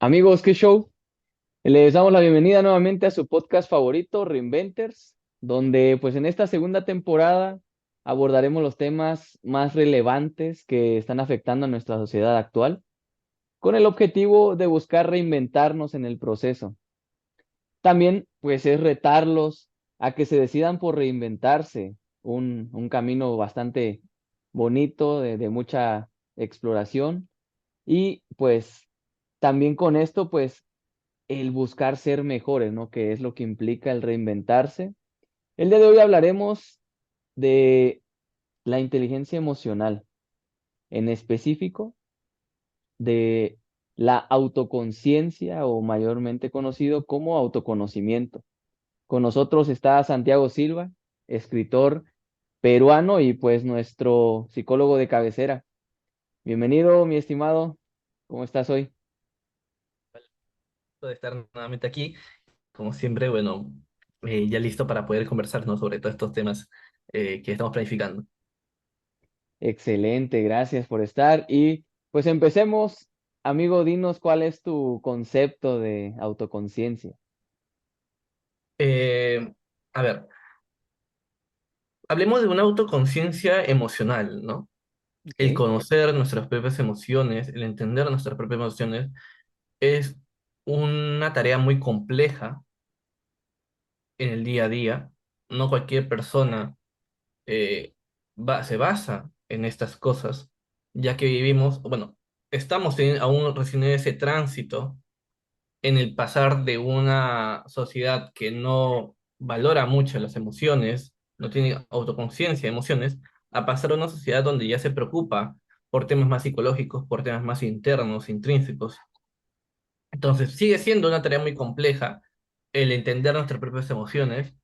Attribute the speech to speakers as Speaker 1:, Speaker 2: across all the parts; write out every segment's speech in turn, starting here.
Speaker 1: Amigos, qué show. Les damos la bienvenida nuevamente a su podcast favorito, Reinventers, donde pues en esta segunda temporada abordaremos los temas más relevantes que están afectando a nuestra sociedad actual, con el objetivo de buscar reinventarnos en el proceso. También pues es retarlos a que se decidan por reinventarse, un camino bastante bonito, de mucha exploración. Y pues también con esto pues el buscar ser mejores, ¿no? Que es lo que implica el reinventarse. El día de hoy hablaremos de la inteligencia emocional, en específico de la autoconciencia o mayormente conocido como autoconocimiento. Con nosotros está Santiago Silva, escritor peruano y pues nuestro psicólogo de cabecera. Bienvenido, mi estimado. ¿Cómo estás hoy?
Speaker 2: De estar nuevamente aquí, como siempre, bueno, ya listo para poder conversar, ¿no? Sobre todos estos temas que estamos planificando.
Speaker 1: Excelente, gracias por estar. Y pues empecemos, amigo, dinos cuál es tu concepto de autoconciencia.
Speaker 2: Eh, a ver, hablemos de una autoconciencia emocional, ¿no? El
Speaker 1: Ok,
Speaker 2: conocer nuestras propias emociones, el entender nuestras propias emociones, es una tarea muy compleja en el día a día. No cualquier persona eh, se basa en estas cosas, ya que vivimos, bueno, estamos aún recién en ese tránsito en el pasar de una sociedad que no valora mucho las emociones, no tiene autoconciencia de emociones, a pasar a una sociedad donde ya se preocupa por temas más psicológicos, por temas más internos, intrínsecos. Entonces, sigue siendo una tarea muy compleja el entender nuestras propias emociones.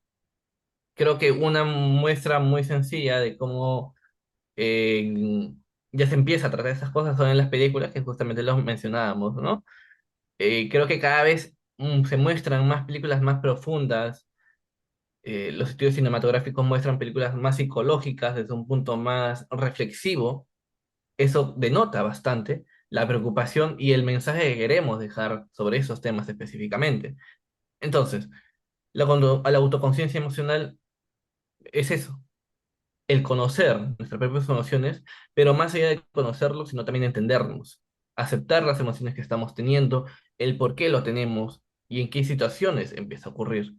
Speaker 2: Creo que una muestra muy sencilla de cómo ya se empieza a tratar estas cosas son en las películas que justamente los mencionábamos, ¿no? Creo que cada vez se muestran más películas más profundas. Los estudios cinematográficos muestran películas más psicológicas desde un punto más reflexivo. Eso denota bastante la preocupación y el mensaje que queremos dejar sobre esos temas específicamente. Entonces, a la autoconciencia emocional es eso, el conocer nuestras propias emociones, pero más allá de conocerlos, sino también entendernos, aceptar las emociones que estamos teniendo, el por qué lo tenemos y en qué situaciones empieza a ocurrir.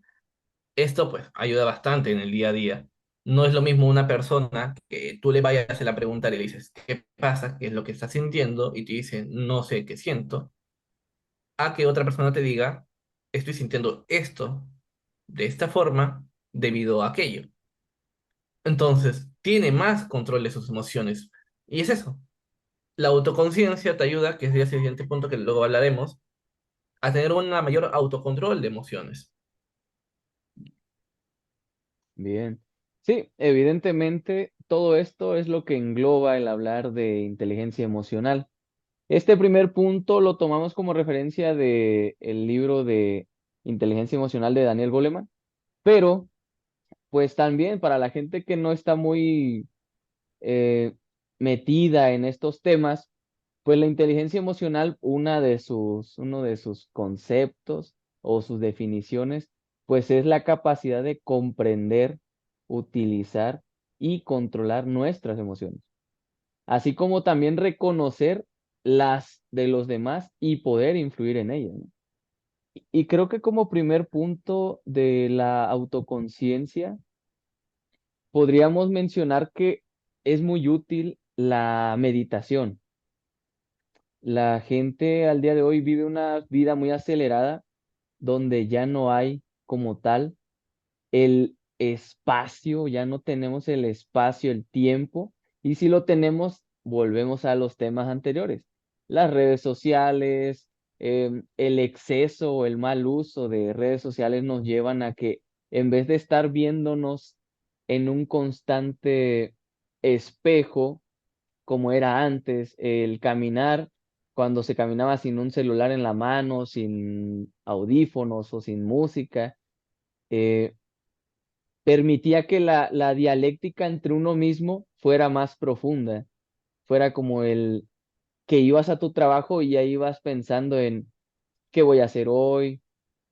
Speaker 2: Esto pues ayuda bastante en el día a día. No es lo mismo una persona que tú le vayas a hacer la pregunta y le dices, ¿qué pasa? ¿Qué es lo que estás sintiendo? Y te dice, no sé qué siento, a que otra persona te diga, estoy sintiendo esto de esta forma debido a aquello. Entonces, tiene más control de sus emociones. Y es eso. La autoconciencia te ayuda, que es el siguiente punto que luego hablaremos, a tener un mayor autocontrol de emociones.
Speaker 1: bien. Sí, evidentemente todo esto es lo que engloba el hablar de inteligencia emocional. Este primer punto lo tomamos como referencia de el libro de Inteligencia Emocional de Daniel Goleman, pero pues también para la gente que no está muy eh, metida en estos temas, pues la inteligencia emocional, uno de sus conceptos o sus definiciones, pues es la capacidad de comprender, utilizar y controlar nuestras emociones, así como también reconocer las de los demás y poder influir en ellas, ¿no? Y creo que como primer punto de la autoconciencia, podríamos mencionar que es muy útil la meditación. La gente al día de hoy vive una vida muy acelerada donde ya no hay como tal el espacio, ya no tenemos el espacio, el tiempo, y si lo tenemos, volvemos a los temas anteriores. Las redes sociales, el exceso o el mal uso de redes sociales nos llevan a que en vez de estar viéndonos en un constante espejo, como era antes, el caminar, cuando se caminaba sin un celular en la mano, sin audífonos o sin música, eh, permitía que la dialéctica entre uno mismo fuera más profunda, fuera como el que ibas a tu trabajo y ya ibas pensando en, ¿qué voy a hacer hoy?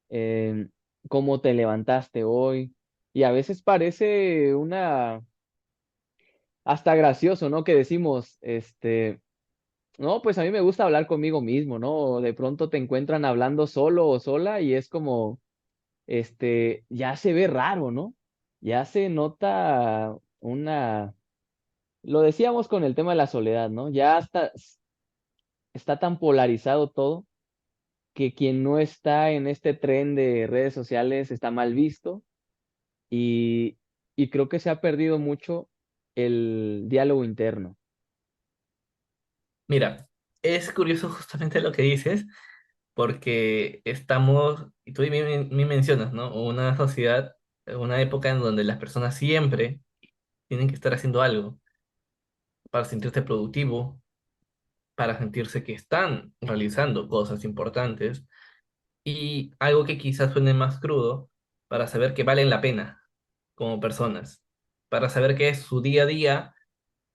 Speaker 1: Em, ¿Cómo te levantaste hoy? Y a veces parece hasta gracioso, ¿no? Que decimos, no, pues a mí me gusta hablar conmigo mismo, ¿no? De pronto te encuentran hablando solo o sola y es como, ya se ve raro, ¿no? Ya se nota lo decíamos con el tema de la soledad, ¿no? Ya está tan polarizado todo que quien no está en este tren de redes sociales está mal visto y, y creo que se ha perdido mucho el diálogo interno.
Speaker 2: Mira, es curioso justamente lo que dices, porque estamos, y tú bien mencionas, ¿no? Una sociedad, una época en donde las personas siempre tienen que estar haciendo algo para sentirse productivo, para sentirse que están realizando cosas importantes y algo que quizás suene más crudo, para saber que valen la pena como personas, para saber que su día a día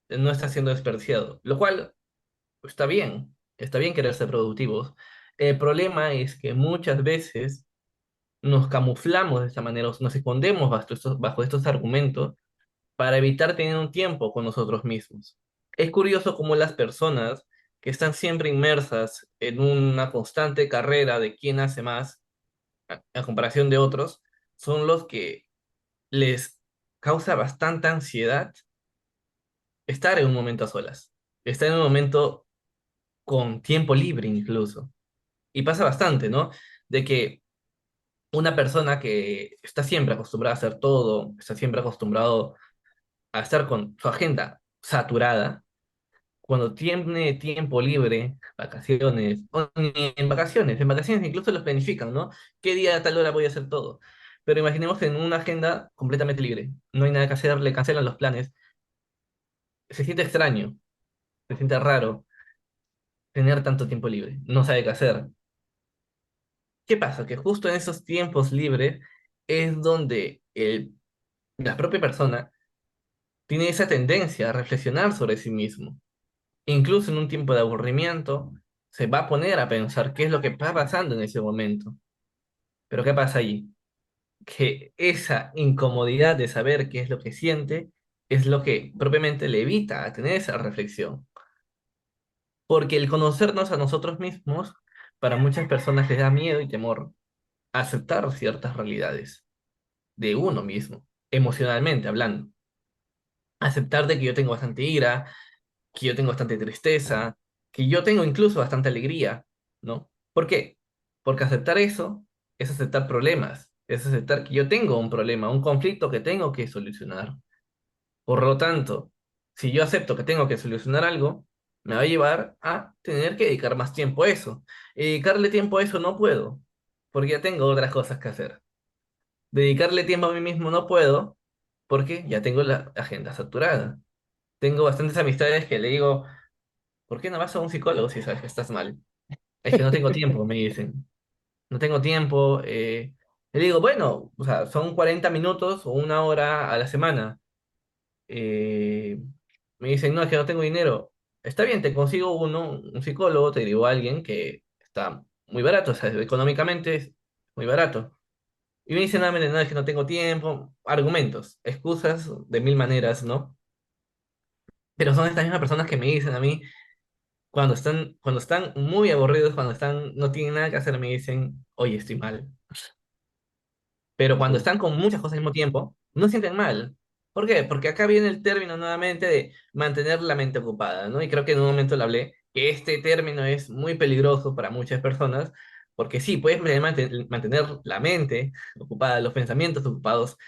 Speaker 2: no está siendo desperdiciado, lo cual está bien querer ser productivos. El problema es que muchas veces nos camuflamos de esta manera, nos escondemos bajo estos argumentos para evitar tener un tiempo con nosotros mismos. Es curioso cómo las personas que están siempre inmersas en una constante carrera de quién hace más, a comparación de otros, son los que les causa bastante ansiedad estar en un momento a solas, estar en un momento con tiempo libre incluso. Y pasa bastante, ¿no? De que una persona que está siempre acostumbrada a hacer todo, está siempre acostumbrado a estar con su agenda saturada, cuando tiene tiempo libre, vacaciones, o ni en vacaciones incluso los planifican, ¿no? ¿Qué día a tal hora voy a hacer todo? Pero imaginemos en una agenda completamente libre, no hay nada que hacer, le cancelan los planes, se siente extraño, se siente raro tener tanto tiempo libre, no sabe qué hacer. ¿Qué pasa? Que justo en esos tiempos libres es donde la propia persona tiene esa tendencia a reflexionar sobre sí mismo. Incluso en un tiempo de aburrimiento, se va a poner a pensar qué es lo que está pasando en ese momento. Pero ¿qué pasa allí? Que esa incomodidad de saber qué es lo que siente es lo que propiamente le evita a tener esa reflexión. Porque el conocernos a nosotros mismos, para muchas personas les da miedo y temor a aceptar ciertas realidades de uno mismo, emocionalmente hablando. Aceptar de que yo tengo bastante ira, que yo tengo bastante tristeza, que yo tengo incluso bastante alegría, ¿no? ¿Por qué? Porque aceptar eso es aceptar problemas, es aceptar que yo tengo un problema, un conflicto que tengo que solucionar. Por lo tanto, si yo acepto que tengo que solucionar algo, me va a llevar a tener que dedicar más tiempo a eso. Y dedicarle tiempo a eso no puedo, porque ya tengo otras cosas que hacer. Dedicarle tiempo a mí mismo no puedo, porque ya tengo la agenda saturada. Tengo bastantes amistades que le digo, ¿por qué no vas a un psicólogo si sabes que estás mal? Es que no tengo tiempo, me dicen. No tengo tiempo. Le digo, bueno, o sea, son 40 minutos o una hora a la semana. Eh, Me dicen, no, es que no tengo dinero. Está bien, te consigo uno, un psicólogo, te digo a alguien que está muy barato, o sea, económicamente es muy barato. Y me dicen, no, es que no tengo tiempo. Argumentos, excusas de mil maneras, ¿no? Pero son estas mismas personas que me dicen a mí, cuando están muy aburridos, cuando están, no tienen nada que hacer, me dicen, oye, estoy mal. Pero cuando
Speaker 1: Sí,
Speaker 2: están con muchas cosas al mismo tiempo, no se sienten mal. ¿Por qué? Porque acá viene el término nuevamente de mantener la mente ocupada, ¿no? Y creo que en un momento le hablé que este término es muy peligroso para muchas personas, porque sí, puedes mantener la mente ocupada, los pensamientos ocupados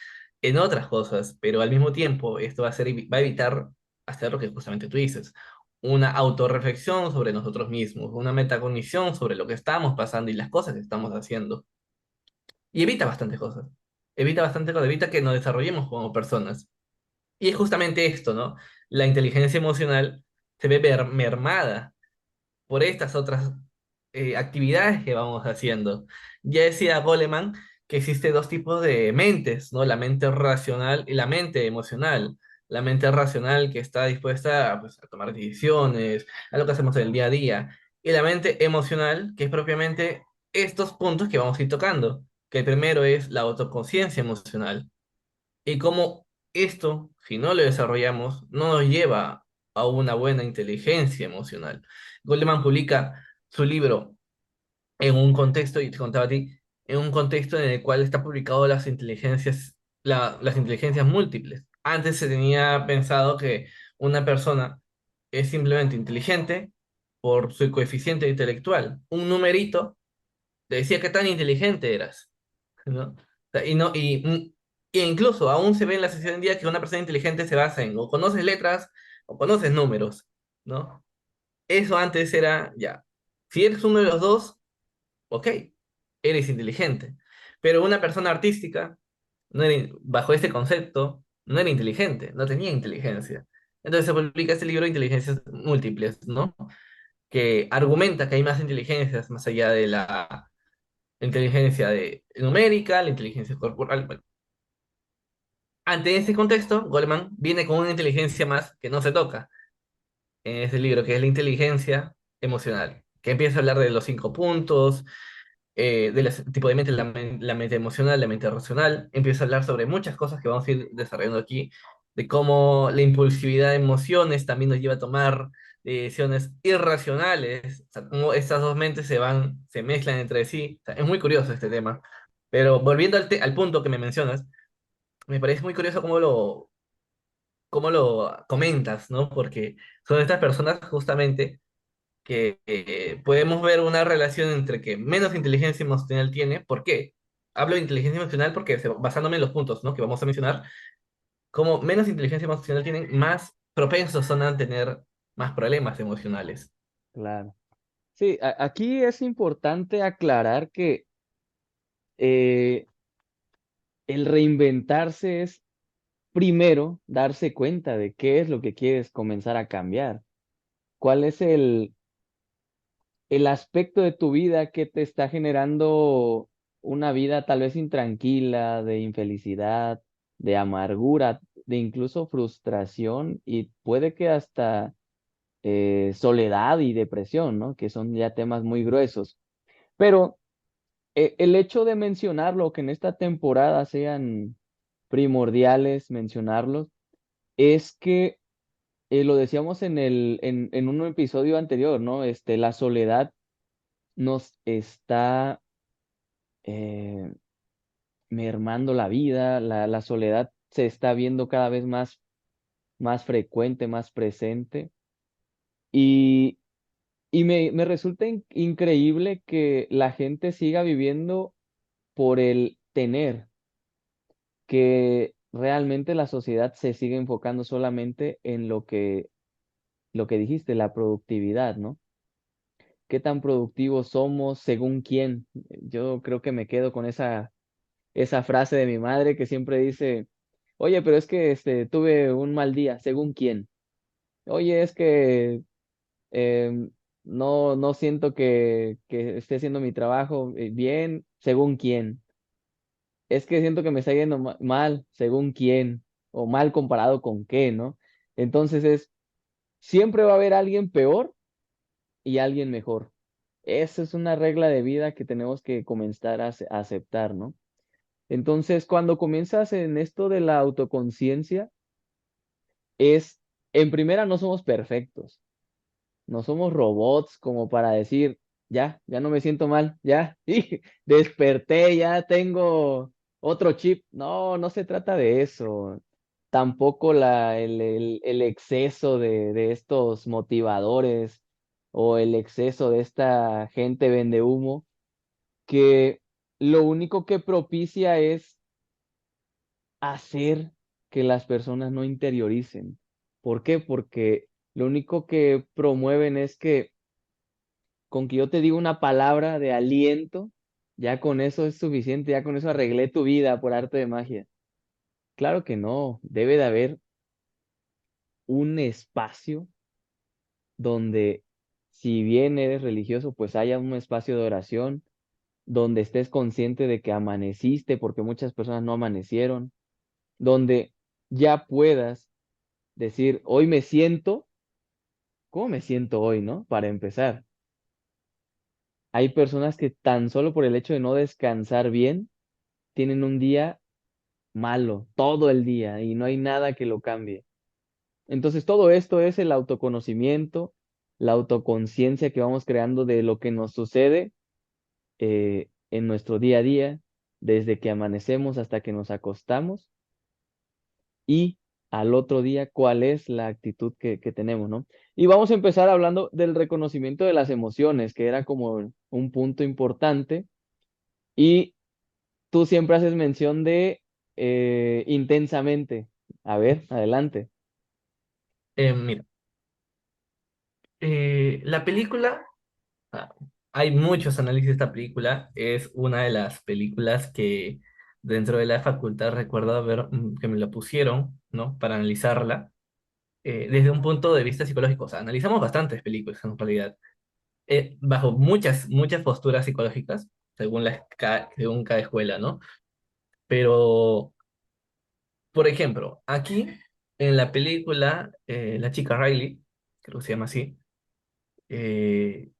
Speaker 2: en otras cosas, pero al mismo tiempo esto va a evitar hacer lo que justamente tú dices, una autorreflexión sobre nosotros mismos, una metacognición sobre lo que estamos pasando y las cosas que estamos haciendo. Y evita bastantes cosas. Evita bastante cosas, evita que nos desarrollemos como personas. Y es justamente esto, ¿no? La inteligencia emocional se ve mermada por estas otras actividades que vamos haciendo. Ya decía Goleman que existe dos tipos de mentes, ¿no? La mente racional y la mente emocional. La mente racional que está dispuesta pues, a tomar decisiones, a lo que hacemos en el día a día. Y la mente emocional que es propiamente estos puntos que vamos a ir tocando, que el primero es la autoconciencia emocional y cómo esto, si no lo desarrollamos, no nos lleva a una buena inteligencia emocional. Goleman publica su libro en un contexto, y te contaba a ti, en un contexto en el cual está publicado las inteligencias múltiples. Antes se tenía pensado que una persona es simplemente inteligente por su coeficiente intelectual. Un numerito te decía qué tan inteligente eras, ¿no? O sea, y incluso aún se ve en la sociedad en día que una persona inteligente se basa en o conoces letras o conoces números, ¿no? Eso antes era, ya, si eres uno de los dos, ok, eres inteligente. Pero una persona artística, bajo este concepto, no era inteligente, no tenía inteligencia. Entonces se publica este libro de inteligencias múltiples, ¿no? Que argumenta que hay más inteligencias más allá de la inteligencia numérica, la inteligencia corporal. Bueno, ante ese contexto, Goleman viene con una inteligencia más que no se toca en ese libro, que es la inteligencia emocional, que empieza a hablar de los 5 puntos, de los tipo de mente, la mente emocional, la mente racional. Empieza a hablar sobre muchas cosas que vamos a ir desarrollando aquí, de cómo la impulsividad de emociones también nos lleva a tomar decisiones irracionales, o sea, cómo estas dos mentes se mezclan entre sí. O sea, es muy curioso este tema. Pero volviendo al punto que me mencionas, me parece muy curioso cómo lo comentas, ¿no? Porque son estas personas justamente que podemos ver una relación entre que menos inteligencia emocional tiene. ¿Por qué? Hablo de inteligencia emocional porque basándome en los puntos, ¿no? Que vamos a mencionar, como menos inteligencia emocional tienen, más propensos son a tener más problemas emocionales.
Speaker 1: Claro. Sí, aquí es importante aclarar que eh, el reinventarse es primero darse cuenta de qué es lo que quieres comenzar a cambiar. ¿Cuál es el aspecto de tu vida que te está generando una vida tal vez intranquila, de infelicidad, de amargura, de incluso frustración y puede que hasta soledad y depresión, ¿no? Que son ya temas muy gruesos. Pero el hecho de mencionarlo, que en esta temporada sean primordiales mencionarlos, es que lo decíamos en un episodio anterior, ¿no? La soledad nos está eh, mermando la vida, la soledad se está viendo cada vez más frecuente, más presente. Y, y me resulta increíble que la gente siga viviendo por el tener, que realmente la sociedad se sigue enfocando solamente en lo que dijiste, la productividad, ¿no? ¿Qué tan productivos somos según quién? Yo creo que me quedo con esa frase de mi madre que siempre dice, oye, pero es que tuve un mal día, ¿según quién? Oye, es que em, no siento que esté haciendo mi trabajo bien, ¿según quién? Es que siento que me está yendo mal, ¿según quién? O mal comparado con qué, ¿no? Entonces siempre va a haber alguien peor y alguien mejor. Esa es una regla de vida que tenemos que comenzar a aceptar, ¿no? Entonces, cuando comienzas en esto de la autoconciencia, es, en primera, no somos perfectos, no somos robots como para decir, ya no me siento mal, ya, y desperté, ya tengo otro chip. No, no se trata de eso. Tampoco el exceso de estos motivadores o el exceso de esta gente vende humo, que lo único que propicia es hacer que las personas no interioricen. ¿Por qué? Porque lo único que promueven es que con que yo te diga una palabra de aliento, ya con eso es suficiente, ya con eso arreglé tu vida por arte de magia. Claro que no, debe de haber un espacio donde, si bien eres religioso, pues haya un espacio de oración, donde estés consciente de que amaneciste, porque muchas personas no amanecieron, donde ya puedas decir, hoy me siento, ¿cómo me siento hoy, no? Para empezar. Hay personas que tan solo por el hecho de no descansar bien, tienen un día malo, todo el día, y no hay nada que lo cambie. Entonces, todo esto es el autoconocimiento, la autoconciencia que vamos creando de lo que nos sucede en nuestro día a día, desde que amanecemos hasta que nos acostamos y al otro día cuál es la actitud que tenemos, ¿no? Y vamos a empezar hablando del reconocimiento de las emociones, que era como un punto importante. Y tú siempre haces mención de intensamente. A ver, adelante.
Speaker 2: Mira, la película, ah, hay muchos análisis de esta película, es una de las películas que dentro de la facultad recuerdo haber, que me la pusieron, ¿no? Para analizarla desde un punto de vista psicológico. O sea, analizamos bastantes películas en realidad, bajo muchas posturas psicológicas, según cada escuela, ¿no? Pero, por ejemplo, aquí en la película, la chica Riley, creo que se llama así, eh,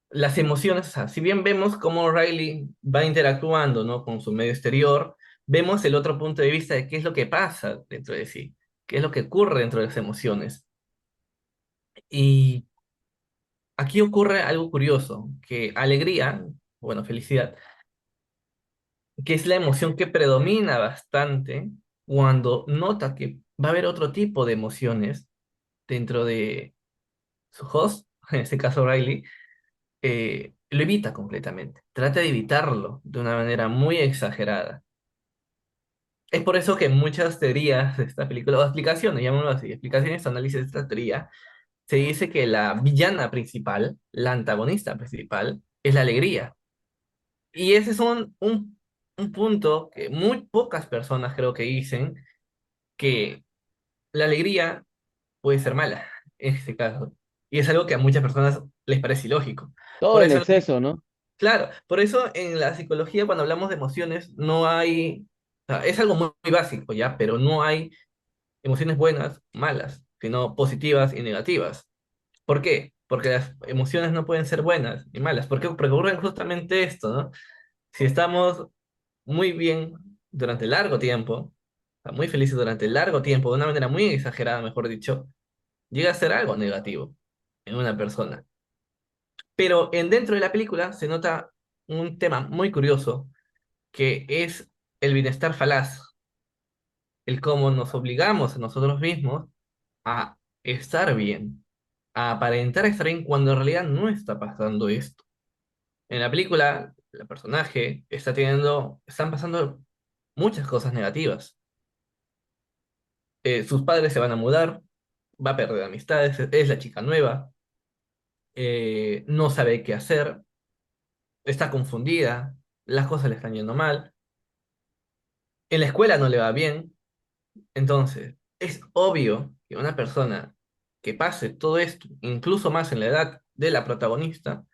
Speaker 2: las emociones, o sea, si bien vemos cómo Riley va interactuando, ¿no? Con su medio exterior, vemos el otro punto de vista de qué es lo que pasa dentro de sí, qué es lo que ocurre dentro de las emociones. Y aquí ocurre algo curioso, que alegría, bueno, felicidad, que es la emoción que predomina bastante cuando nota que va a haber otro tipo de emociones dentro de su host, en este caso Riley, lo evita completamente. Trata de evitarlo de una manera muy exagerada. Es por eso que muchas teorías de esta película, o explicaciones, llamémoslo así, explicaciones, análisis de esta teoría, se dice que la villana principal, la antagonista principal, es la alegría. Y ese es un punto que muy pocas personas creo que dicen que la alegría puede ser mala, en este caso. Y es algo que a muchas personas les parece ilógico.
Speaker 1: Todo
Speaker 2: Por
Speaker 1: en
Speaker 2: eso,
Speaker 1: exceso, ¿no?
Speaker 2: claro, por eso en la psicología cuando hablamos de emociones no hay, o sea, es algo muy básico ya, pero no hay emociones buenas, malas, sino positivas y negativas. ¿Por qué? Porque las emociones no pueden ser buenas y malas. ¿Por qué? Porque ocurre justamente esto, ¿no? Si estamos muy bien durante largo tiempo, o sea, muy felices durante largo tiempo, de una manera muy exagerada, mejor dicho, llega a ser algo negativo en una persona. Pero dentro de la película se nota un tema muy curioso, que es el bienestar falaz, el cómo nos obligamos a nosotros mismos a estar bien, a aparentar estar bien cuando en realidad no está pasando esto. En la película, el personaje están pasando muchas cosas negativas. Sus padres se van a mudar, va a perder amistades, es la chica nueva, no sabe qué hacer, está confundida, las cosas le están yendo mal, en la escuela no le va bien. Entonces, es obvio que una persona que pase todo esto, incluso más en la edad de la protagonista,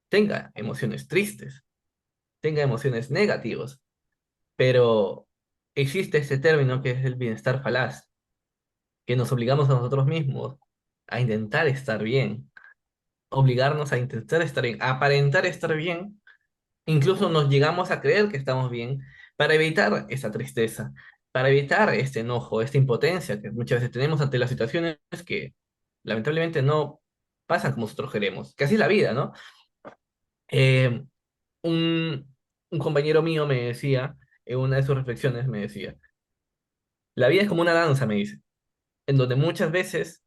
Speaker 2: tenga emociones tristes, tenga emociones negativas, pero existe este término que es el bienestar falaz, que nos obligamos a nosotros mismos a intentar estar bien, obligarnos a intentar estar bien, a aparentar estar bien. Incluso nos llegamos a creer que estamos bien para evitar esa tristeza, para evitar este enojo, esta impotencia que muchas veces tenemos ante las situaciones que lamentablemente no pasan como nosotros queremos, que así es la vida, ¿no? Eh, un compañero mío me decía, en una de sus reflexiones me decía, la vida es como una danza, me dice, en donde muchas veces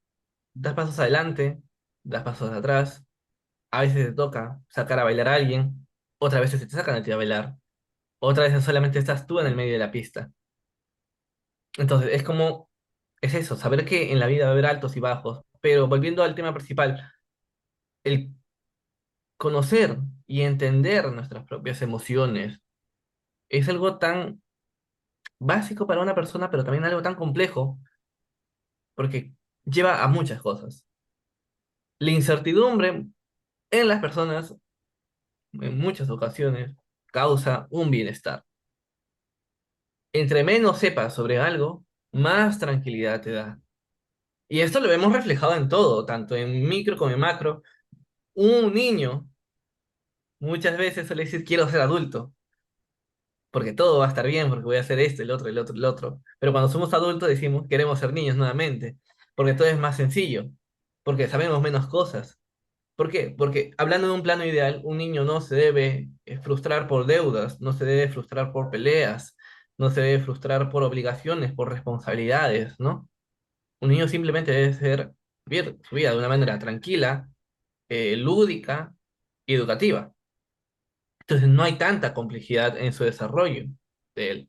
Speaker 2: das pasos adelante, das pasos atrás, a veces te toca sacar a bailar a alguien, otras veces te sacan a ti a bailar. Otra vez solamente estás tú en el medio de la pista. Entonces, es eso, saber que en la vida va a haber altos y bajos. Pero volviendo al tema principal, el conocer y entender nuestras propias emociones es algo tan básico para una persona, pero también algo tan complejo, porque lleva a muchas cosas. La incertidumbre en las personas, en muchas ocasiones, causa un bienestar. Entre menos sepas sobre algo, más tranquilidad te da. Y esto lo vemos reflejado en todo, tanto en micro como en macro. Un niño Muchas veces suele decir quiero ser adulto, porque todo va a estar bien, porque voy a hacer esto, el otro, el otro, el otro. Pero cuando somos adultos decimos queremos ser niños nuevamente, porque todo es más sencillo, porque sabemos menos cosas. ¿Por qué? Porque hablando de un plano ideal, un niño no se debe frustrar por deudas, no se debe frustrar por peleas, no se debe frustrar por obligaciones, por responsabilidades, ¿no? Un niño simplemente debe vivir su vida de una manera tranquila, lúdica y educativa. Entonces no hay tanta complejidad en su desarrollo de él.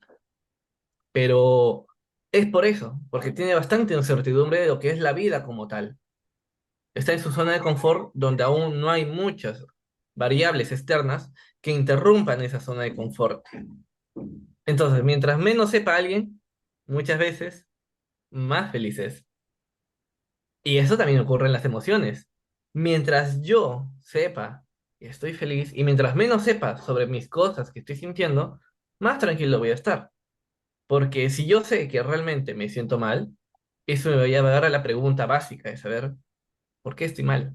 Speaker 2: Pero es por eso, porque tiene bastante incertidumbre de lo que es la vida como tal. Está en su zona de confort donde aún no hay muchas variables externas que interrumpan esa zona de confort. Entonces, mientras menos sepa alguien, muchas veces más feliz es. Y eso también ocurre en las emociones. Mientras yo sepa que estoy feliz y mientras menos sepa sobre mis cosas que estoy sintiendo, más tranquilo voy a estar. Porque si yo sé que realmente me siento mal, eso me va a llevar a la pregunta básica de saber por qué estoy mal.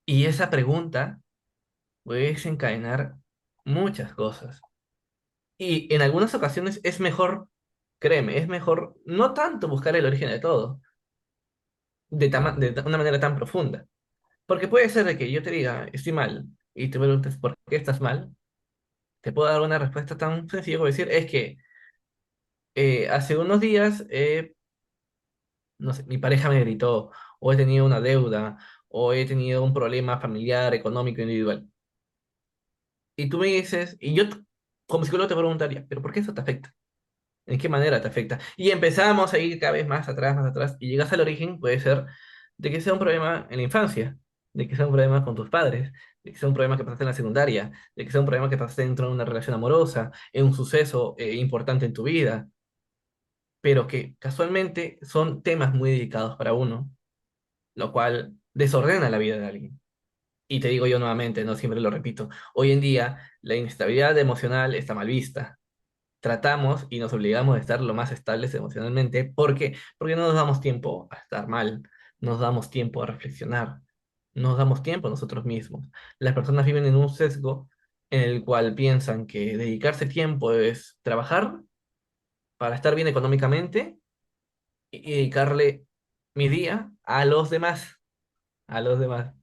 Speaker 2: Y esa pregunta puede desencadenar muchas cosas. Y en algunas ocasiones es mejor, créeme, es mejor no tanto buscar el origen de todo, de una manera tan profunda. Porque puede ser de que yo te diga, estoy mal, y te preguntes por qué estás mal, te puedo dar una respuesta tan sencilla como decir, es que hace unos días, no sé, mi pareja me gritó, o he tenido una deuda, o he tenido un problema familiar, económico, individual. Y tú me dices, y yo como psicólogo te preguntaría, ¿pero por qué eso te afecta? ¿En qué manera te afecta? Y empezamos a ir cada vez más atrás, y llegas al origen, puede ser de que sea un problema en la infancia, de que sea un problema con tus padres, de que sea un problema que pasaste en la secundaria, de que sea un problema que pasaste dentro de una relación amorosa, en un suceso importante en tu vida, pero que casualmente son temas muy dedicados para uno, lo cual desordena la vida de alguien. Y te digo yo nuevamente, no siempre lo repito, hoy en día la inestabilidad emocional está mal vista. Tratamos y nos obligamos a estar lo más estables emocionalmente. ¿Por qué? Porque no nos damos tiempo a estar mal, nos damos tiempo a reflexionar, nos damos tiempo a nosotros mismos. Las personas viven en un sesgo en el cual piensan que dedicarse tiempo es trabajar para estar bien económicamente y dedicarle mi día a los demás, a los demás.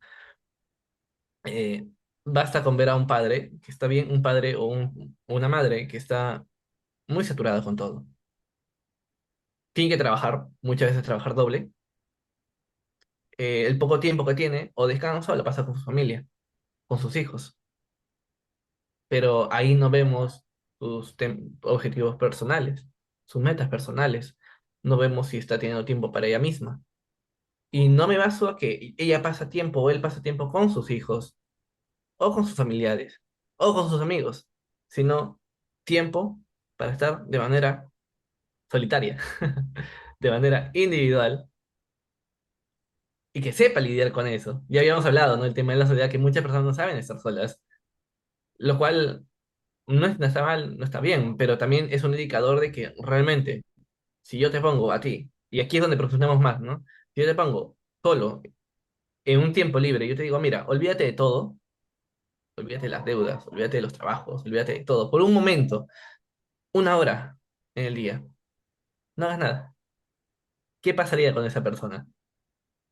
Speaker 2: Eh, Basta con ver a un padre que está bien, un padre o una madre que está muy saturada con todo. Tiene que trabajar, muchas veces trabajar doble. El poco tiempo que tiene o descanso lo pasa con su familia, con sus hijos. Pero ahí no vemos sus objetivos personales, sus metas personales. No vemos si está teniendo tiempo para ella misma. Y no me baso a que ella pasa tiempo o él pasa tiempo con sus hijos, o con sus familiares, o con sus amigos, sino tiempo para estar de manera solitaria, de manera individual, y que sepa lidiar con eso. Ya habíamos hablado, ¿no? El tema de la soledad, que muchas personas no saben estar solas, lo cual no está mal, no está bien, pero también es un indicador de que realmente, si yo te pongo a ti, y aquí es donde profundizamos más, ¿no? Si yo te pongo solo en un tiempo libre, yo te digo, mira, olvídate de todo, olvídate de las deudas, olvídate de los trabajos, olvídate de todo, por un momento, una hora en el día, no hagas nada. ¿Qué pasaría con esa persona?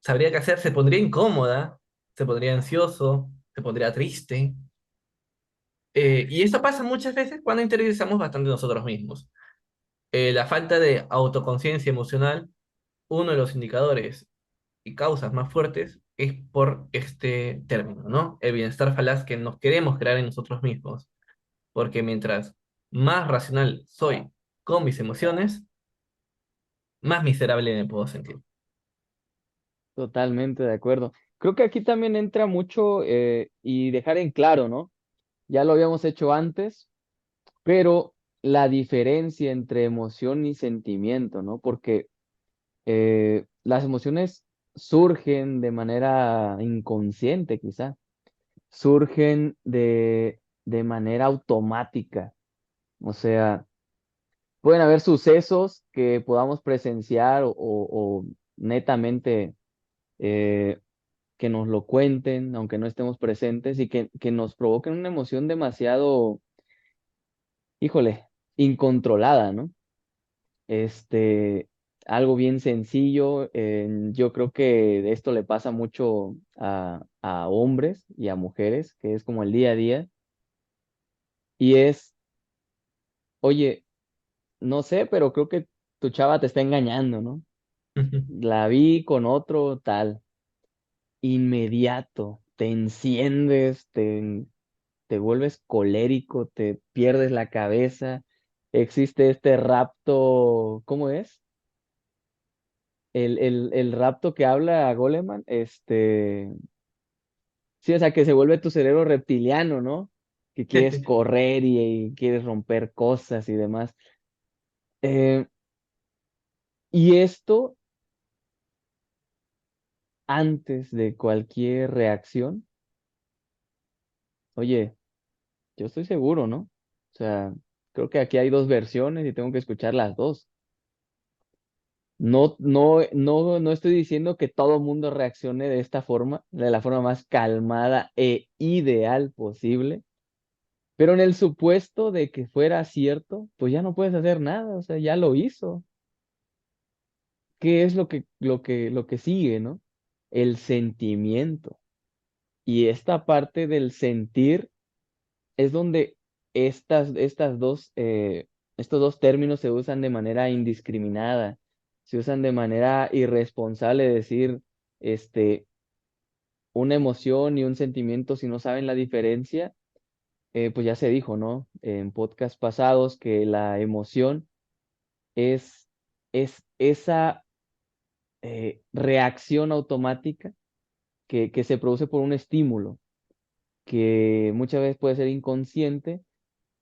Speaker 2: ¿Sabría qué hacer? Se pondría incómoda, se pondría ansioso, se pondría triste. Y esto pasa muchas veces cuando interiorizamos bastante nosotros mismos. La falta de autoconciencia emocional, uno de los indicadores y causas más fuertes es por este término, ¿no? El bienestar falaz que nos queremos crear en nosotros mismos. Porque mientras más racional soy con mis emociones, más miserable me puedo sentir.
Speaker 1: Totalmente de acuerdo. Creo que aquí también entra mucho y dejar en claro, ¿no? Ya lo habíamos hecho antes, pero la diferencia entre emoción y sentimiento, ¿no? Porque las emociones surgen de manera inconsciente, quizá, surgen de manera automática. O sea, pueden haber sucesos que podamos presenciar o netamente que nos lo cuenten, aunque no estemos presentes, y que nos provoquen una emoción demasiado, híjole, incontrolada, ¿no? Este, algo bien sencillo, yo creo que esto le pasa mucho a hombres y a mujeres, que es como el día a día, y es, oye, no sé, pero creo que tu chava te está engañando, ¿no? La vi con otro tal, inmediato, te enciendes, te vuelves colérico, te pierdes la cabeza, existe este rapto, ¿cómo es? El rapto que habla Goleman, sí, o sea, que se vuelve tu cerebro reptiliano, ¿no? Que quieres correr y quieres romper cosas y demás. Eh, y esto, antes de cualquier reacción, oye, yo estoy seguro, ¿no? O sea, creo que aquí hay dos versiones y tengo que escuchar las dos. No estoy diciendo que todo mundo reaccione de esta forma, de la forma más calmada e ideal posible. Pero en el supuesto de que fuera cierto, pues ya no puedes hacer nada, o sea, ya lo hizo. ¿Qué es lo que sigue, ¿no? El sentimiento. Y esta parte del sentir es donde estos dos términos se usan de manera indiscriminada, se usan de manera irresponsable, decir, este, una emoción y un sentimiento, si no saben la diferencia, pues ya se dijo, ¿no? En podcasts pasados que la emoción es, es esa reacción automática que se produce por un estímulo, que muchas veces puede ser inconsciente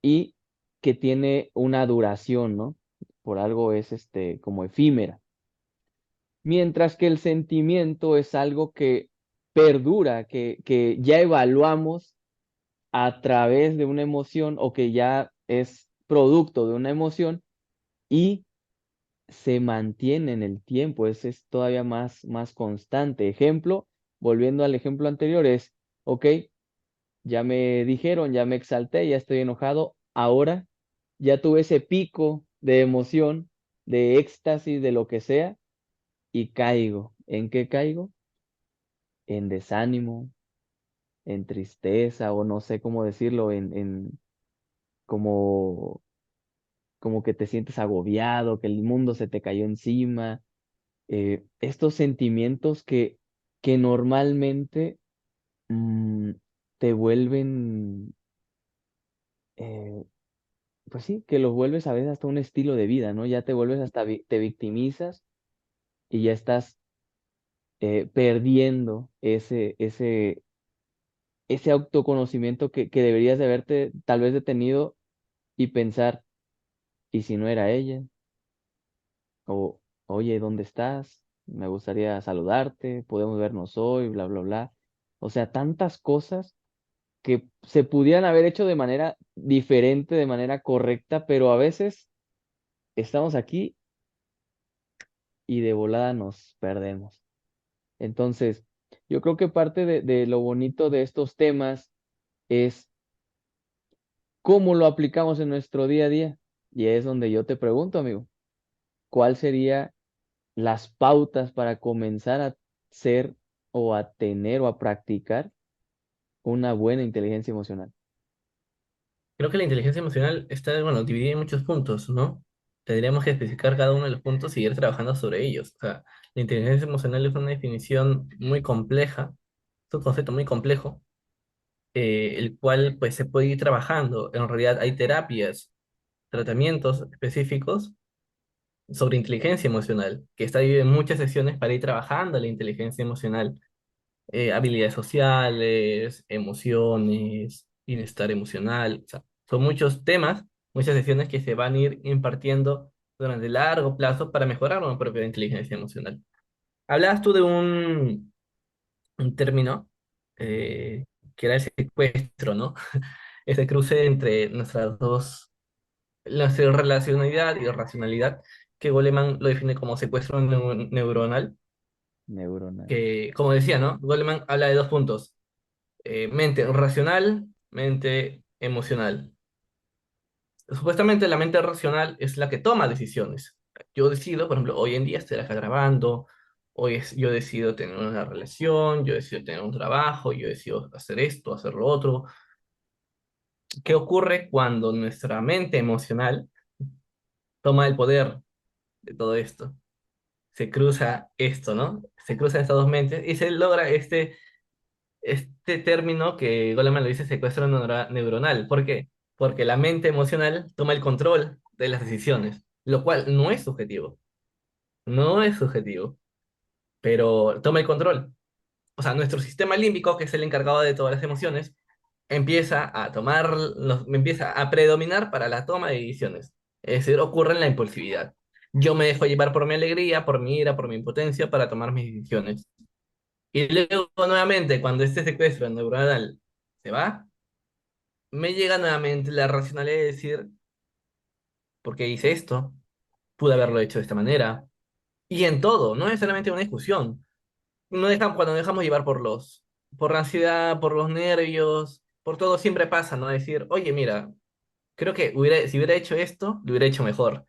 Speaker 1: y que tiene una duración, ¿no? Por algo es como efímera. Mientras que el sentimiento es algo que perdura, que ya evaluamos a través de una emoción o que ya es producto de una emoción y se mantiene en el tiempo, es todavía más constante. Ejemplo, volviendo al ejemplo anterior, es, ok, ya me dijeron, ya me exalté, ya estoy enojado, ahora ya tuve ese pico de emoción, de éxtasis, de lo que sea, y caigo. ¿En qué caigo? En desánimo, en tristeza, o no sé cómo decirlo, en como, como que te sientes agobiado, que el mundo se te cayó encima, estos sentimientos que normalmente mm, te vuelven, eh, pues sí, que los vuelves a veces hasta un estilo de vida, ¿no? Ya te vuelves hasta, te victimizas y ya estás perdiendo ese autoconocimiento que deberías de haberte tal vez detenido y pensar, ¿y si no era ella? O, oye, ¿dónde estás? Me gustaría saludarte, podemos vernos hoy, bla, bla, bla. O sea, tantas cosas que se pudieran haber hecho de manera diferente, de manera correcta, pero a veces estamos aquí y de volada nos perdemos. Entonces, yo creo que parte de lo bonito de estos temas es cómo lo aplicamos en nuestro día a día. Y es donde yo te pregunto, amigo, ¿cuál sería las pautas para comenzar a ser o a tener o a practicar una buena inteligencia emocional?
Speaker 2: Creo que la inteligencia emocional está, bueno, dividida en muchos puntos, ¿no? Tendríamos que especificar cada uno de los puntos y ir trabajando sobre ellos. O sea, la inteligencia emocional es una definición muy compleja, es un concepto muy complejo, el cual pues se puede ir trabajando. En realidad hay terapias, tratamientos específicos sobre inteligencia emocional, que está dividido en muchas sesiones para ir trabajando la inteligencia emocional, habilidades sociales, emociones, bienestar emocional, o sea, son muchos temas, muchas sesiones que se van a ir impartiendo durante largo plazo para mejorar una propia inteligencia emocional. Hablabas tú de un término eh, que era el secuestro, ¿no? Ese cruce entre nuestras dos, nuestra relacionalidad y racionalidad, que Goleman lo define como secuestro neuronal,
Speaker 1: neuronal.
Speaker 2: que, como decía, ¿no? Goleman habla de dos puntos, mente racional, mente emocional. Supuestamente la mente racional es la que toma decisiones. Yo decido, por ejemplo, hoy en día estoy acá grabando, yo decido tener una relación, yo decido tener un trabajo, yo decido hacer esto, hacer lo otro. ¿Qué ocurre cuando nuestra mente emocional toma el poder de todo esto? Se cruza esto, ¿no? Se cruzan estas dos mentes y se logra este término que Goleman lo dice secuestro neuronal. ¿Por qué? Porque la mente emocional toma el control de las decisiones, lo cual no es subjetivo, no es subjetivo, pero toma el control. O sea, nuestro sistema límbico, que es el encargado de todas las emociones, empieza a predominar para la toma de decisiones. Es decir, ocurre en la impulsividad. Yo me dejo llevar por mi alegría, por mi ira, por mi impotencia para tomar mis decisiones. Y luego, nuevamente, cuando este secuestro neuronal se va, me llega nuevamente la racionalidad de decir, ¿por qué hice esto? Pude haberlo hecho de esta manera. Y en todo, no necesariamente una discusión. No dejamos, cuando nos dejamos llevar por la ansiedad, por los nervios, por todo, siempre pasa, ¿no? Decir, oye, mira, creo que si hubiera hecho esto, lo hubiera hecho mejor.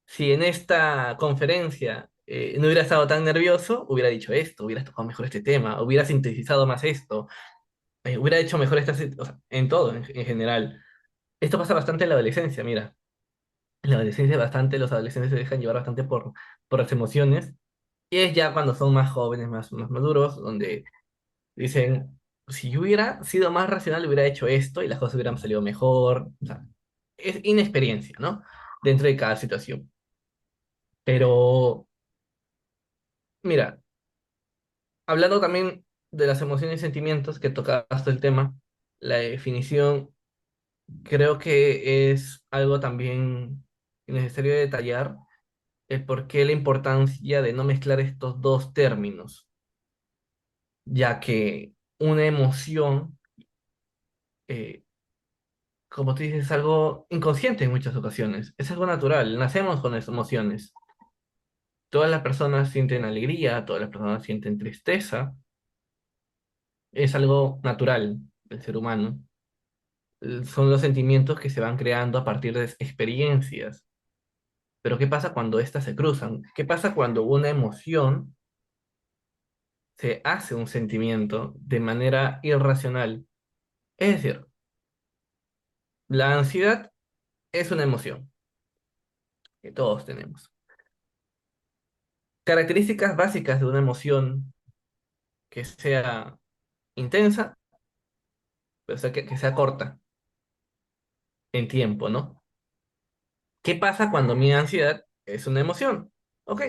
Speaker 2: Si en esta conferencia no hubiera estado tan nervioso, hubiera dicho esto, hubiera tocado mejor este tema, hubiera sintetizado más esto, hubiera hecho mejor o sea, en todo, en general. Esto pasa bastante en la adolescencia, mira. En la adolescencia bastante, los adolescentes se dejan llevar bastante por las emociones. Y es ya cuando son más jóvenes, más maduros, donde dicen, si yo hubiera sido más racional, hubiera hecho esto y las cosas hubieran salido mejor. O sea, es inexperiencia, ¿no? Dentro de cada situación. Pero, mira, hablando también de las emociones y sentimientos que tocaste el tema, la definición creo que es algo también necesario detallar el por qué la importancia de no mezclar estos dos términos, ya que una emoción, eh, como tú dices, es algo inconsciente en muchas ocasiones, es algo natural, nacemos con las emociones. Todas las personas sienten alegría, todas las personas sienten tristeza, es algo natural del ser humano. Son los sentimientos que se van creando a partir de experiencias. Pero ¿qué pasa cuando éstas se cruzan? ¿Qué pasa cuando una emoción se hace un sentimiento de manera irracional? Es decir, la ansiedad es una emoción que todos tenemos. Características básicas de una emoción que sea intensa, pero sea que sea corta en tiempo, ¿no? ¿Qué pasa cuando mi ansiedad es una emoción? Ok,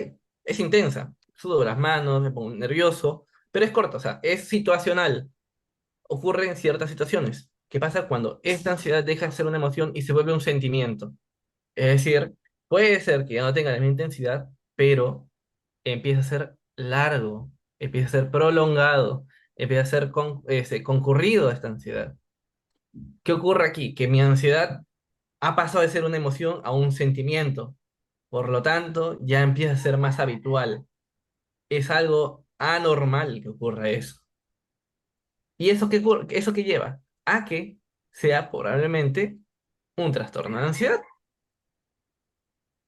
Speaker 2: es intensa, sudo las manos, me pongo nervioso, pero es corta, o sea, es situacional, ocurre en ciertas situaciones. ¿Qué pasa cuando esta ansiedad deja de ser una emoción y se vuelve un sentimiento? Es decir, puede ser que ya no tenga la misma intensidad, pero empieza a ser largo, empieza a ser prolongado, empieza a ser concurrido esta ansiedad. ¿Qué ocurre aquí? Que mi ansiedad ha pasado de ser una emoción a un sentimiento. Por lo tanto, ya empieza a ser más habitual. Es algo anormal que ocurra eso. ¿Y eso qué lleva? A que sea probablemente un trastorno de ansiedad.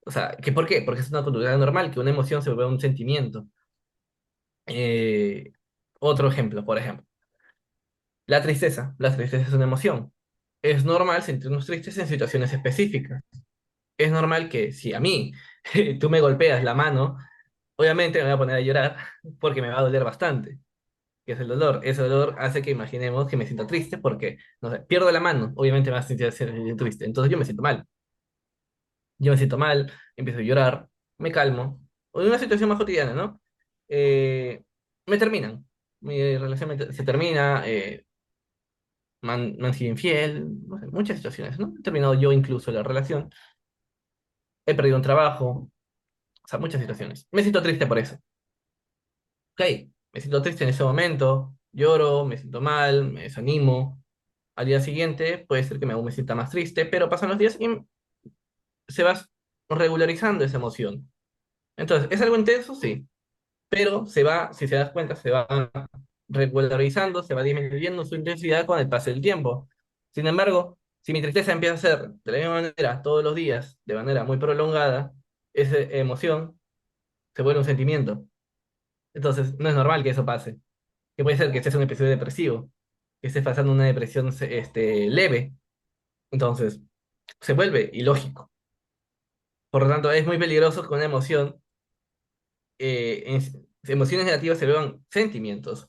Speaker 2: O sea, ¿por qué? Porque es una conducta normal, que una emoción se vuelve un sentimiento. Eh, Otro ejemplo, por ejemplo, la tristeza. La tristeza es una emoción. Es normal sentirnos tristes en situaciones específicas. Es normal que si a mí tú me golpeas la mano, obviamente me voy a poner a llorar porque me va a doler bastante, que es el dolor. Ese dolor hace que imaginemos que me siento triste porque, no sé, pierdo la mano, obviamente me va a sentir triste. Entonces yo me siento mal. Yo me siento mal, empiezo a llorar, me calmo. O en una situación más cotidiana, ¿no? Eh, Me terminan. Mi relación se termina, me han sido infiel, no sé, muchas situaciones, ¿no? He terminado yo incluso la relación, he perdido un trabajo, o sea, muchas situaciones. Me siento triste por eso. Ok, me siento triste en ese momento, lloro, me siento mal, me desanimo. Al día siguiente puede ser que me sienta más triste, pero pasan los días y se va regularizando esa emoción. Entonces, ¿es algo intenso? Sí. pero se va, si se das cuenta, se va regularizando, se va disminuyendo su intensidad con el paso del tiempo. Sin embargo, si mi tristeza empieza a ser de la misma manera todos los días, de manera muy prolongada, esa emoción se vuelve un sentimiento. Entonces, no es normal que eso pase. Que puede ser que estés en un episodio depresivo, que estés pasando una depresión leve. Entonces, se vuelve ilógico. Por lo tanto, es muy peligroso que una emoción, emociones negativas se vuelvan sentimientos.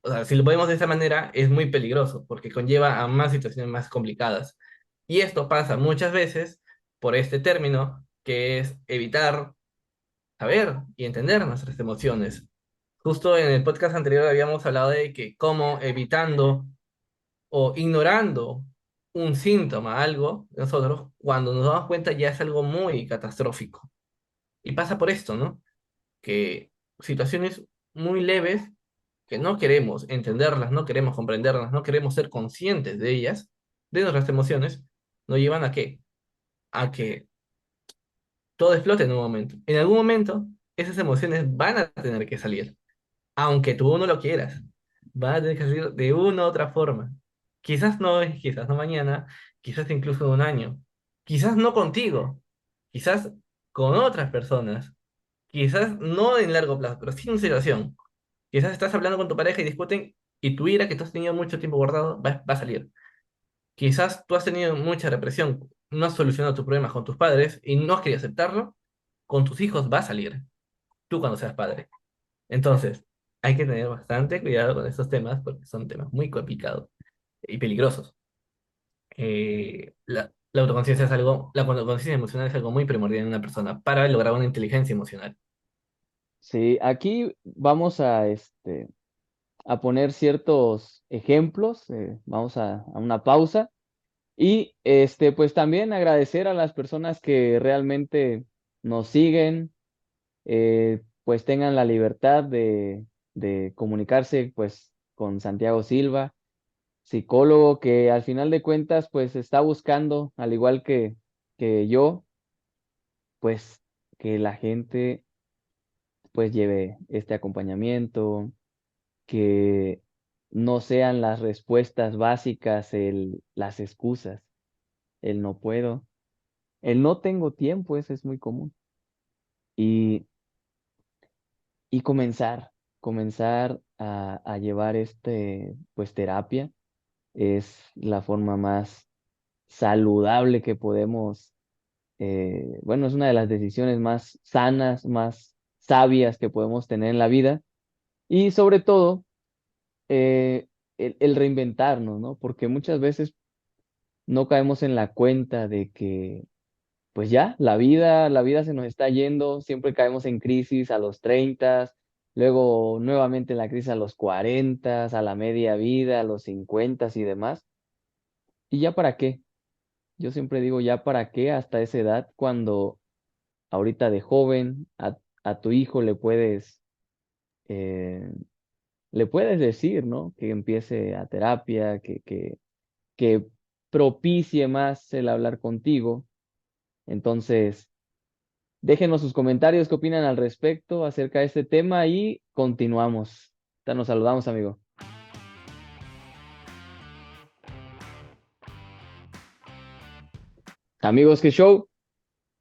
Speaker 2: O sea, si lo podemos de esa manera, es muy peligroso porque conlleva a más situaciones más complicadas. Y esto pasa muchas veces por este término, que es evitar saber y entender nuestras emociones. Justo en el podcast anterior habíamos hablado de que cómo evitando o ignorando un síntoma, algo, nosotros, cuando nos damos cuenta ya es algo muy catastrófico. Y pasa por esto, ¿no? Que situaciones muy leves que no queremos entenderlas, no queremos comprenderlas, no queremos ser conscientes de ellas, de nuestras emociones, nos llevan a qué? A que todo explote en un momento. En algún momento, esas emociones van a tener que salir, aunque tú no lo quieras. Van a tener que salir de una u otra forma. Quizás no hoy, quizás no mañana, quizás incluso en un año, quizás no contigo, quizás con otras personas, quizás no en largo plazo, pero sí en situación. Quizás estás hablando con tu pareja y discuten y tu ira que tú has tenido mucho tiempo guardado va a salir. Quizás tú has tenido mucha represión, no has solucionado tus problemas con tus padres y no has querido aceptarlo, con tus hijos va a salir, tú cuando seas padre. Entonces, hay que tener bastante cuidado con estos temas porque son temas muy complicados y peligrosos. La autoconciencia es algo, la autoconciencia emocional es algo muy primordial en una persona para lograr una inteligencia emocional.
Speaker 1: Sí, aquí vamos a poner ciertos ejemplos, vamos a una pausa y pues también agradecer a las personas que realmente nos siguen, pues tengan la libertad de comunicarse pues con Santiago Silva, psicólogo que al final de cuentas pues está buscando, al igual que yo, pues que la gente pues lleve este acompañamiento, que no sean las respuestas básicas las excusas, el no puedo, el no tengo tiempo, ese es muy común. Y, y comenzar a llevar pues terapia es la forma más saludable que podemos, bueno, es una de las decisiones más sanas, más sabias que podemos tener en la vida. Y sobre todo, el reinventarnos, ¿no? Porque muchas veces no caemos en la cuenta de que, pues ya, la vida se nos está yendo, siempre caemos en crisis a los 30, luego nuevamente en la crisis a los 40, a la media vida, a los 50 y demás. ¿Y ya para qué? Yo siempre digo, ¿ya para qué hasta esa edad cuando ahorita de joven a tu hijo eh, le puedes decir, ¿no? Que empiece a terapia, que propicie más el hablar contigo? Entonces, déjenos sus comentarios, qué opinan al respecto acerca de este tema y continuamos. Nos saludamos, amigo. Amigos, qué show.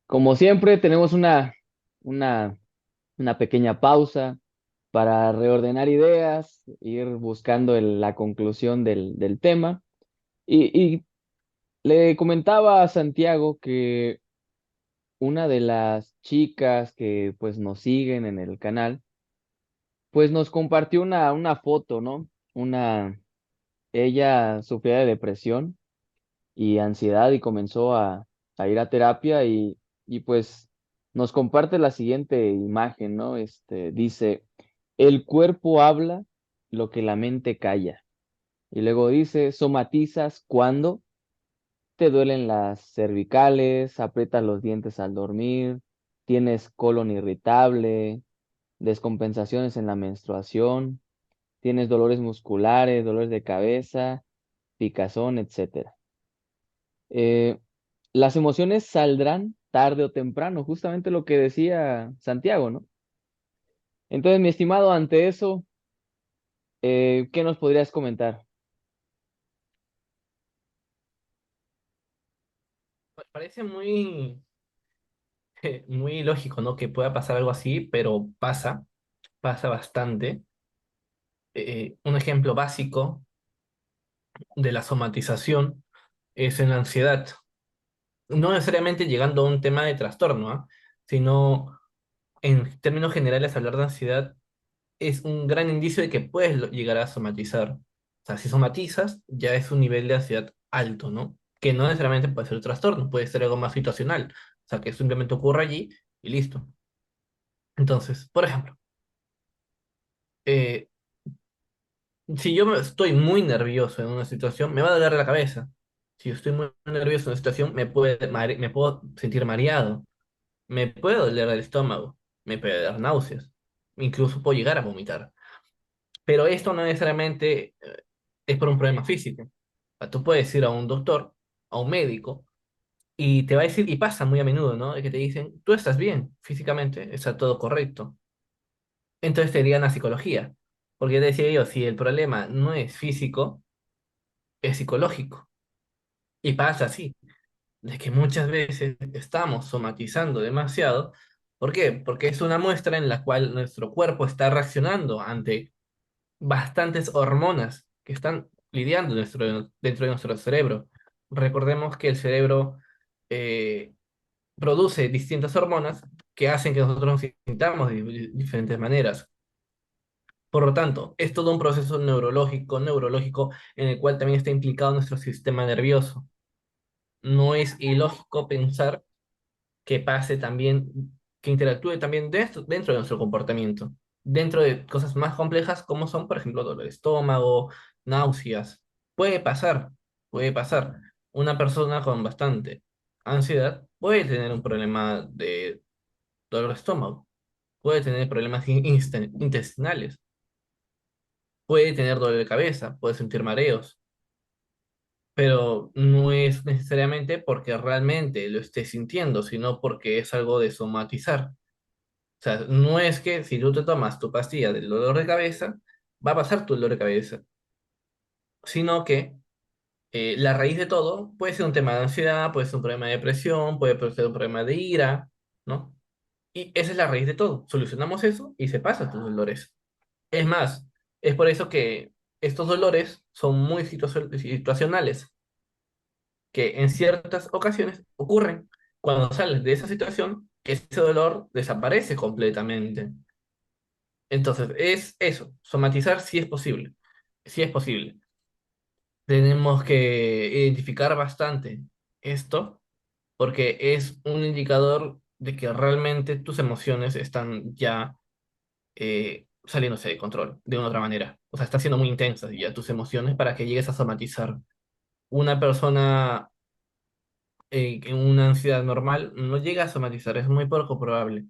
Speaker 1: Como siempre, tenemos una, una pequeña pausa para reordenar ideas, ir buscando la conclusión del tema. Y le comentaba a Santiago que una de las chicas que pues nos siguen en el canal, pues nos compartió una foto, ¿no? Ella sufría de depresión y ansiedad y comenzó a ir a terapia y pues nos comparte la siguiente imagen, ¿no? Dice, el cuerpo habla lo que la mente calla. Y luego dice, somatizas cuando te duelen las cervicales, aprietas los dientes al dormir, tienes colon irritable, descompensaciones en la menstruación, tienes dolores musculares, dolores de cabeza, picazón, etcétera. Eh, las emociones saldrán tarde o temprano, justamente lo que decía Santiago, ¿no? Entonces, mi estimado, ante eso, ¿qué nos podrías comentar?
Speaker 2: Parece muy, muy lógico, ¿no? Que pueda pasar algo así, pero pasa bastante. Un ejemplo básico de la somatización es en la ansiedad. No necesariamente llegando a un tema de trastorno, ¿ah? Sino en términos generales hablar de ansiedad es un gran indicio de que puedes llegar a somatizar. O sea, si somatizas, ya es un nivel de ansiedad alto, ¿no? Que no necesariamente puede ser un trastorno, puede ser algo más situacional. O sea, que simplemente ocurre allí y listo. Entonces, por ejemplo, eh, si estoy muy nervioso en una situación, me va a doler la cabeza. Si yo estoy muy nervioso en una situación, me puedo sentir mareado, me puede doler el estómago, me puede dar náuseas, incluso puedo llegar a vomitar. Pero esto no necesariamente es por un problema físico. O sea, tú puedes ir a un doctor, a un médico, y te va a decir, y pasa muy a menudo, ¿no? De que te dicen, tú estás bien físicamente, está todo correcto. Entonces te dirían a psicología. Porque te decía yo, si el problema no es físico, es psicológico. Y pasa así, de que muchas veces estamos somatizando demasiado. ¿Por qué? Porque es una muestra en la cual nuestro cuerpo está reaccionando ante bastantes hormonas que están lidiando dentro de nuestro cerebro. Recordemos que el cerebro eh, produce distintas hormonas que hacen que nosotros nos sintamos de diferentes maneras. Por lo tanto, es todo un proceso neurológico en el cual también está implicado nuestro sistema nervioso. No es ilógico pensar que pase también, que interactúe también dentro de nuestro comportamiento, dentro de cosas más complejas como son, por ejemplo, dolor de estómago, náuseas. Puede pasar, puede pasar. Una persona con bastante ansiedad puede tener un problema de dolor de estómago, puede tener problemas intestinales, puede tener dolor de cabeza, puede sentir mareos, pero no es necesariamente porque realmente lo esté sintiendo, sino porque es algo de somatizar. O sea, no es que si tú te tomas tu pastilla del dolor de cabeza, va a pasar tu dolor de cabeza, sino que la raíz de todo puede ser un tema de ansiedad, puede ser un problema de depresión, puede ser un problema de ira, ¿no? Y esa es la raíz de todo. Solucionamos eso y se pasan tus dolores. Es más, es por eso que estos dolores son muy situacionales, que en ciertas ocasiones ocurren cuando sales de esa situación, ese dolor desaparece completamente. Entonces, es eso, somatizar sí es posible, sí es posible. Tenemos que identificar bastante esto porque es un indicador de que realmente tus emociones están ya saliéndose de control de una otra manera. O sea, están siendo muy intensas ya tus emociones para que llegues a somatizar. Una persona en una ansiedad normal no llega a somatizar, es muy poco probable.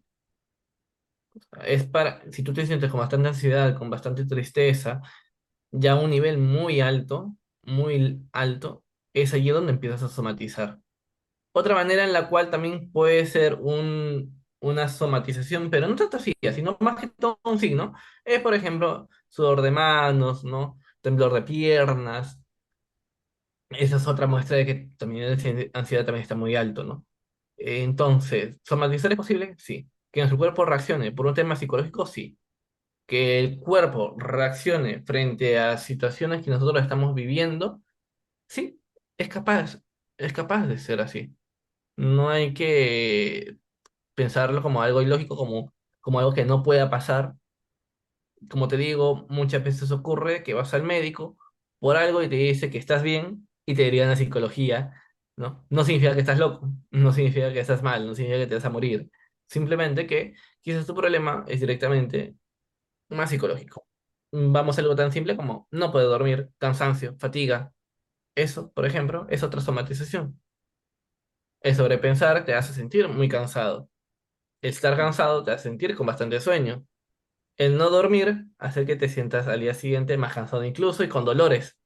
Speaker 2: Es para, si tú te sientes con bastante ansiedad, con bastante tristeza, ya a un nivel muy alto, es allí donde empiezas a somatizar. Otra manera en la cual también puede ser una somatización, pero no tanto así, sino más que todo un signo, es por ejemplo sudor de manos, ¿no? Temblor de piernas. Esa es otra muestra de que también la ansiedad también está muy alto, ¿no? Entonces, ¿somatizar es posible? Sí. ¿Que nuestro cuerpo reaccione por un tema psicológico? Sí. Que el cuerpo reaccione frente a situaciones que nosotros estamos viviendo, sí, es capaz, es capaz de ser así. No hay que pensarlo como algo ilógico, como algo que no pueda pasar. Como te digo, muchas veces ocurre que vas al médico por algo y te dice que estás bien y te derivan a psicología, ¿no? No significa que estás loco, no significa que estás mal, no significa que te vas a morir. Simplemente que quizás tu problema es directamente más psicológico. Vamos a algo tan simple como no puedo dormir, cansancio, fatiga. Eso, por ejemplo, es otra somatización. El sobrepensar te hace sentir muy cansado. El estar cansado te hace sentir con bastante sueño. El no dormir hace que te sientas al día siguiente más cansado incluso y con dolores.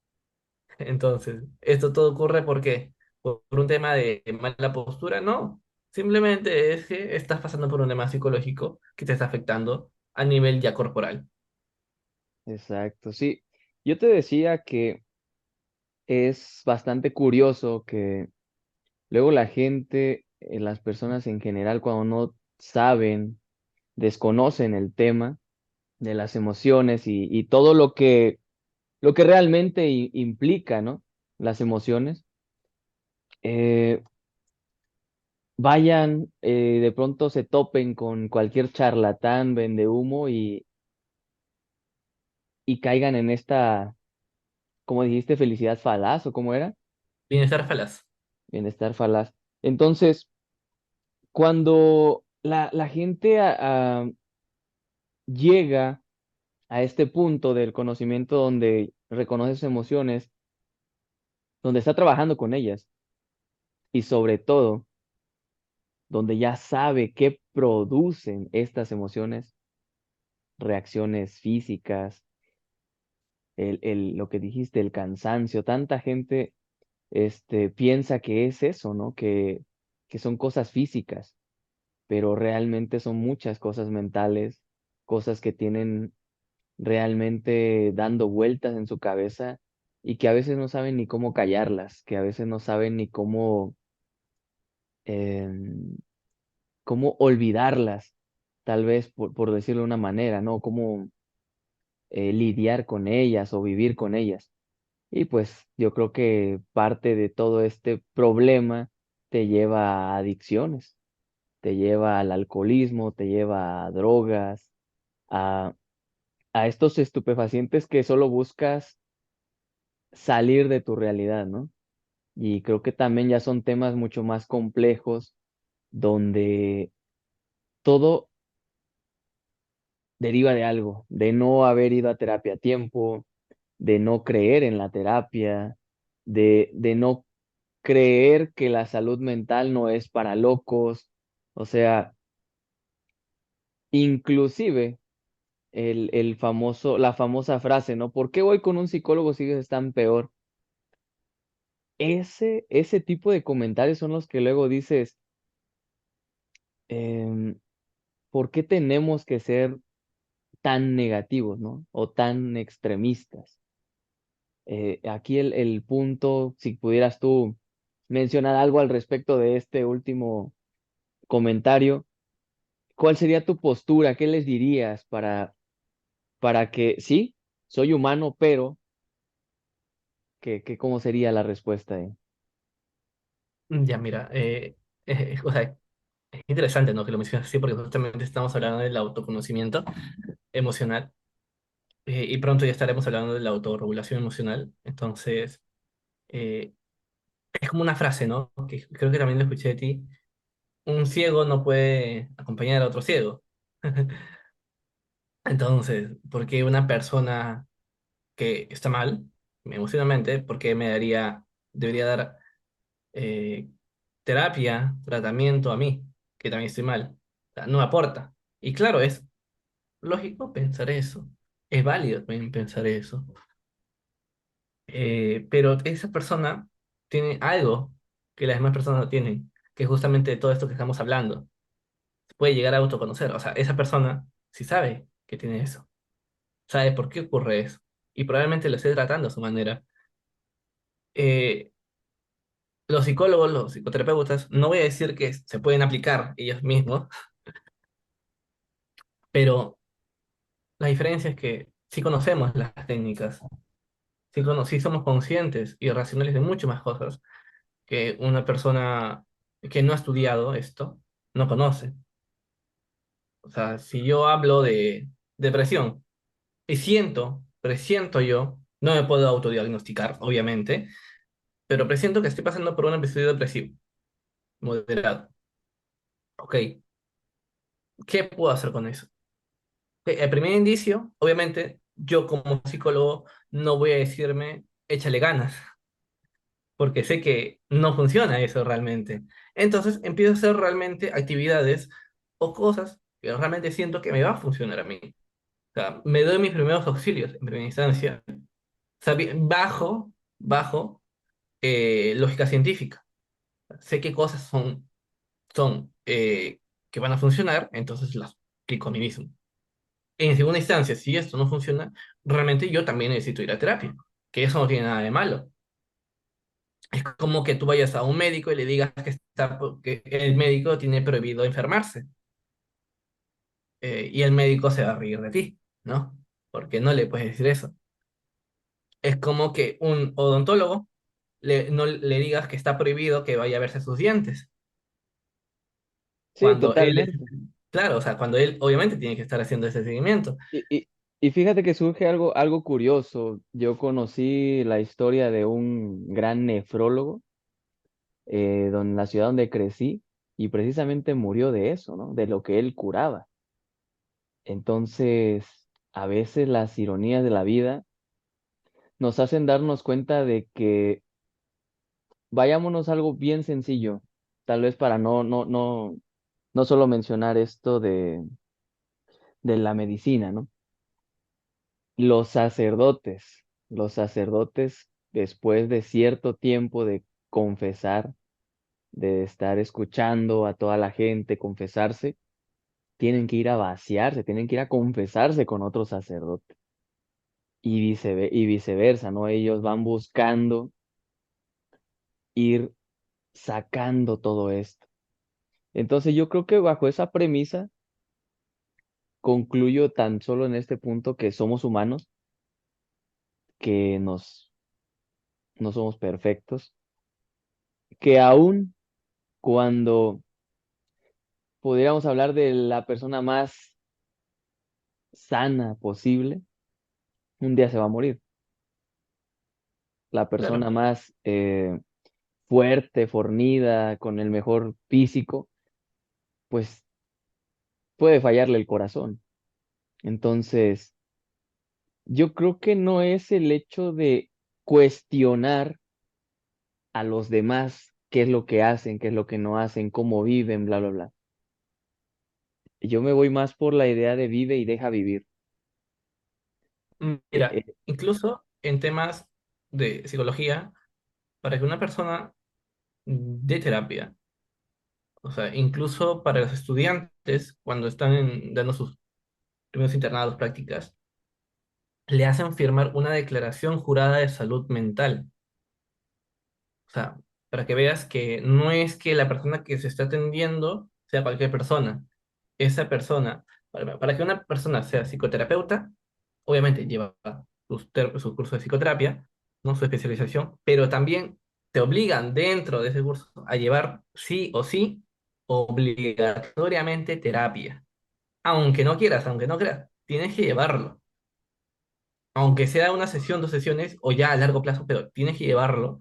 Speaker 2: Entonces, esto todo ocurre ¿por qué? ¿Por un tema de mala postura? No. Simplemente es que estás pasando por un tema psicológico que te está afectando a nivel ya corporal.
Speaker 1: Exacto, sí. Yo te decía que es bastante curioso que luego la gente, las personas en general, cuando no saben, desconocen el tema de las emociones y todo lo que realmente implica, ¿no? Las emociones, eh, vayan, de pronto se topen con cualquier charlatán, vende humo y caigan en esta, como dijiste, felicidad falaz o cómo era,
Speaker 2: Bienestar falaz.
Speaker 1: bienestar falaz. Entonces, cuando la gente llega a este punto del conocimiento donde reconoce sus emociones, donde está trabajando con ellas y sobre todo donde ya sabe qué producen estas emociones, reacciones físicas, lo que dijiste, el cansancio, tanta gente piensa que es eso, ¿no? Que son cosas físicas, pero realmente son muchas cosas mentales, cosas que tienen realmente dando vueltas en su cabeza y que a veces no saben ni cómo callarlas, que a veces no saben ni em, cómo olvidarlas, tal vez por decirlo de una manera, ¿no? Cómo lidiar con ellas o vivir con ellas. Y pues yo creo que parte de todo este problema te lleva a adicciones, te lleva al alcoholismo, te lleva a drogas, a, a estos estupefacientes que solo buscas salir de tu realidad, ¿no? Y creo que también ya son temas mucho más complejos donde todo deriva de algo, de no haber ido a terapia a tiempo, de no creer en la terapia, de no creer que la salud mental no es para locos. O sea, inclusive el famoso, la famosa frase, ¿no? ¿Por qué voy con un psicólogo si ellos están peor? Ese tipo de comentarios son los que luego dices, em, ¿por qué tenemos que ser tan negativos, ¿no? O tan extremistas. Aquí el punto, si pudieras tú mencionar algo al respecto de este último comentario, ¿cuál sería tu postura? ¿Qué les dirías para que, sí, soy humano, pero cómo sería la respuesta ahí?
Speaker 2: Ya, mira, o sea, es interesante, ¿no? Que lo mencionas así, porque justamente estamos hablando del autoconocimiento emocional, y pronto ya estaremos hablando de la autorregulación emocional. Entonces, eh, es como una frase, ¿no? Que creo que también lo escuché de ti. Un ciego no puede acompañar a otro ciego. Entonces, ¿por qué una persona que está mal emocionalmente, por qué debería dar eh, terapia, tratamiento a mí, que también estoy mal? O sea, no aporta. Y claro, es lógico pensar eso. Es válido también pensar eso. Pero esa persona tiene algo que las demás personas no tienen, que es justamente todo esto que estamos hablando. Puede llegar a autoconocer. O sea, esa persona sí sabe que tiene eso, sabe por qué ocurre eso, y probablemente lo esté tratando a su manera. Eh, los psicólogos, los psicoterapeutas, no voy a decir que se pueden aplicar ellos mismos, pero la diferencia es que sí conocemos las técnicas, sí somos conscientes y racionales de muchas más cosas que una persona que no ha estudiado esto no conoce. O sea, si yo hablo de depresión y presiento yo, no me puedo autodiagnosticar, obviamente, pero presiento que estoy pasando por un episodio depresivo moderado. Ok, ¿qué puedo hacer con eso? El primer indicio, obviamente, yo como psicólogo no voy a decirme, échale ganas, porque sé que no funciona eso realmente. Entonces empiezo a hacer realmente actividades o cosas que realmente siento que me va a funcionar a mí. O sea, me doy mis primeros auxilios en primera instancia, bajo lógica científica. Sé qué cosas son que van a funcionar, entonces las aplico a mí mismo. En segunda instancia, si esto no funciona, realmente yo también necesito ir a terapia, que eso no tiene nada de malo. Es como que tú vayas a un médico y le digas que el médico tiene prohibido enfermarse, y el médico se va a reír de ti, ¿no? Porque no le puedes decir eso. Es como que un odontólogo no le digas que está prohibido que vaya a verse sus dientes,
Speaker 1: Sí,
Speaker 2: cuando él es,
Speaker 1: totalmente.
Speaker 2: claro, o sea, cuando él obviamente tiene que estar haciendo ese seguimiento.
Speaker 1: Y, y, y fíjate que surge algo curioso. Yo conocí la historia de un gran nefrólogo en la ciudad donde crecí y precisamente murió de eso, ¿no? De lo que él curaba. Entonces, a veces las ironías de la vida nos hacen darnos cuenta de que vayámonos a algo bien sencillo, tal vez para no solo mencionar esto de la medicina, ¿no? Los sacerdotes, después de cierto tiempo de confesar, de estar escuchando a toda la gente confesarse, tienen que ir a vaciarse, tienen que ir a confesarse con otro sacerdote y viceversa, ¿no? Ellos van buscando ir sacando todo esto. Entonces yo creo que bajo esa premisa concluyo tan solo en este punto que somos humanos, que no somos perfectos, que aún cuando pudiéramos hablar de la persona más sana posible, un día se va a morir. La persona
Speaker 2: Claro.
Speaker 1: más fuerte, fornida, con el mejor físico, pues puede fallarle el corazón. Entonces, yo creo que no es el hecho de cuestionar a los demás qué es lo que hacen, qué es lo que no hacen, cómo viven, bla, bla, bla. Yo me voy más por la idea de vive y deja vivir.
Speaker 2: Mira,
Speaker 1: Eh,
Speaker 2: incluso en temas de psicología, para que una persona dé terapia, o sea, incluso para los estudiantes, cuando están dando sus primeros internados, prácticas, le hacen firmar una declaración jurada de salud mental. O sea, para que veas que no es que la persona que se está atendiendo sea cualquier persona. Esa persona, para que una persona sea psicoterapeuta, obviamente lleva su curso de psicoterapia, ¿no? Su especialización, pero también te obligan dentro de ese curso a llevar sí o sí, obligatoriamente terapia. Aunque no quieras, aunque no creas, tienes que llevarlo. Aunque sea una sesión, dos sesiones o ya a largo plazo, pero tienes que llevarlo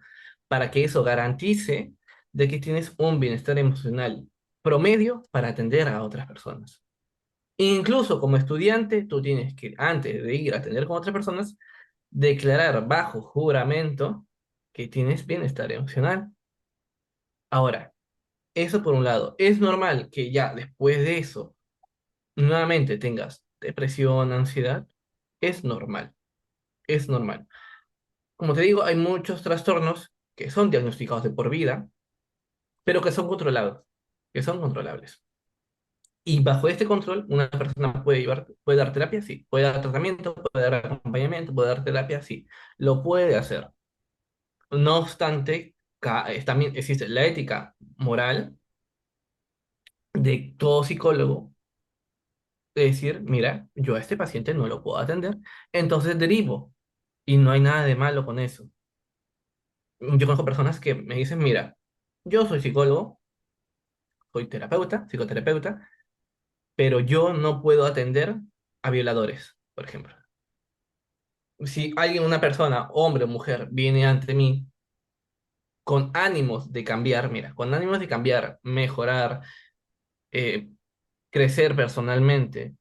Speaker 2: para que eso garantice de que tienes un bienestar emocional promedio para atender a otras personas. Incluso como estudiante, tú tienes que, antes de ir a atender con otras personas, declarar bajo juramento que tienes bienestar emocional. Ahora, eso por un lado, es normal que ya después de eso nuevamente tengas depresión, ansiedad, es normal, es normal. Como te digo, hay muchos trastornos que son diagnosticados de por vida, pero que son controlados, que son controlables. Y bajo este control, una persona puede dar terapia, sí, puede dar tratamiento, puede dar acompañamiento, puede dar terapia, sí, lo puede hacer. No obstante, también existe la ética moral de todo psicólogo de decir, mira, yo a este paciente no lo puedo atender, entonces derivo. Y no hay nada de malo con eso. Yo conozco personas que me dicen, mira, yo soy psicólogo, soy terapeuta, psicoterapeuta, pero yo no puedo atender a violadores, por ejemplo. Si alguien, una persona, hombre o mujer, viene ante mí con ánimos de cambiar, mira, con ánimos de cambiar, mejorar, eh, crecer personalmente,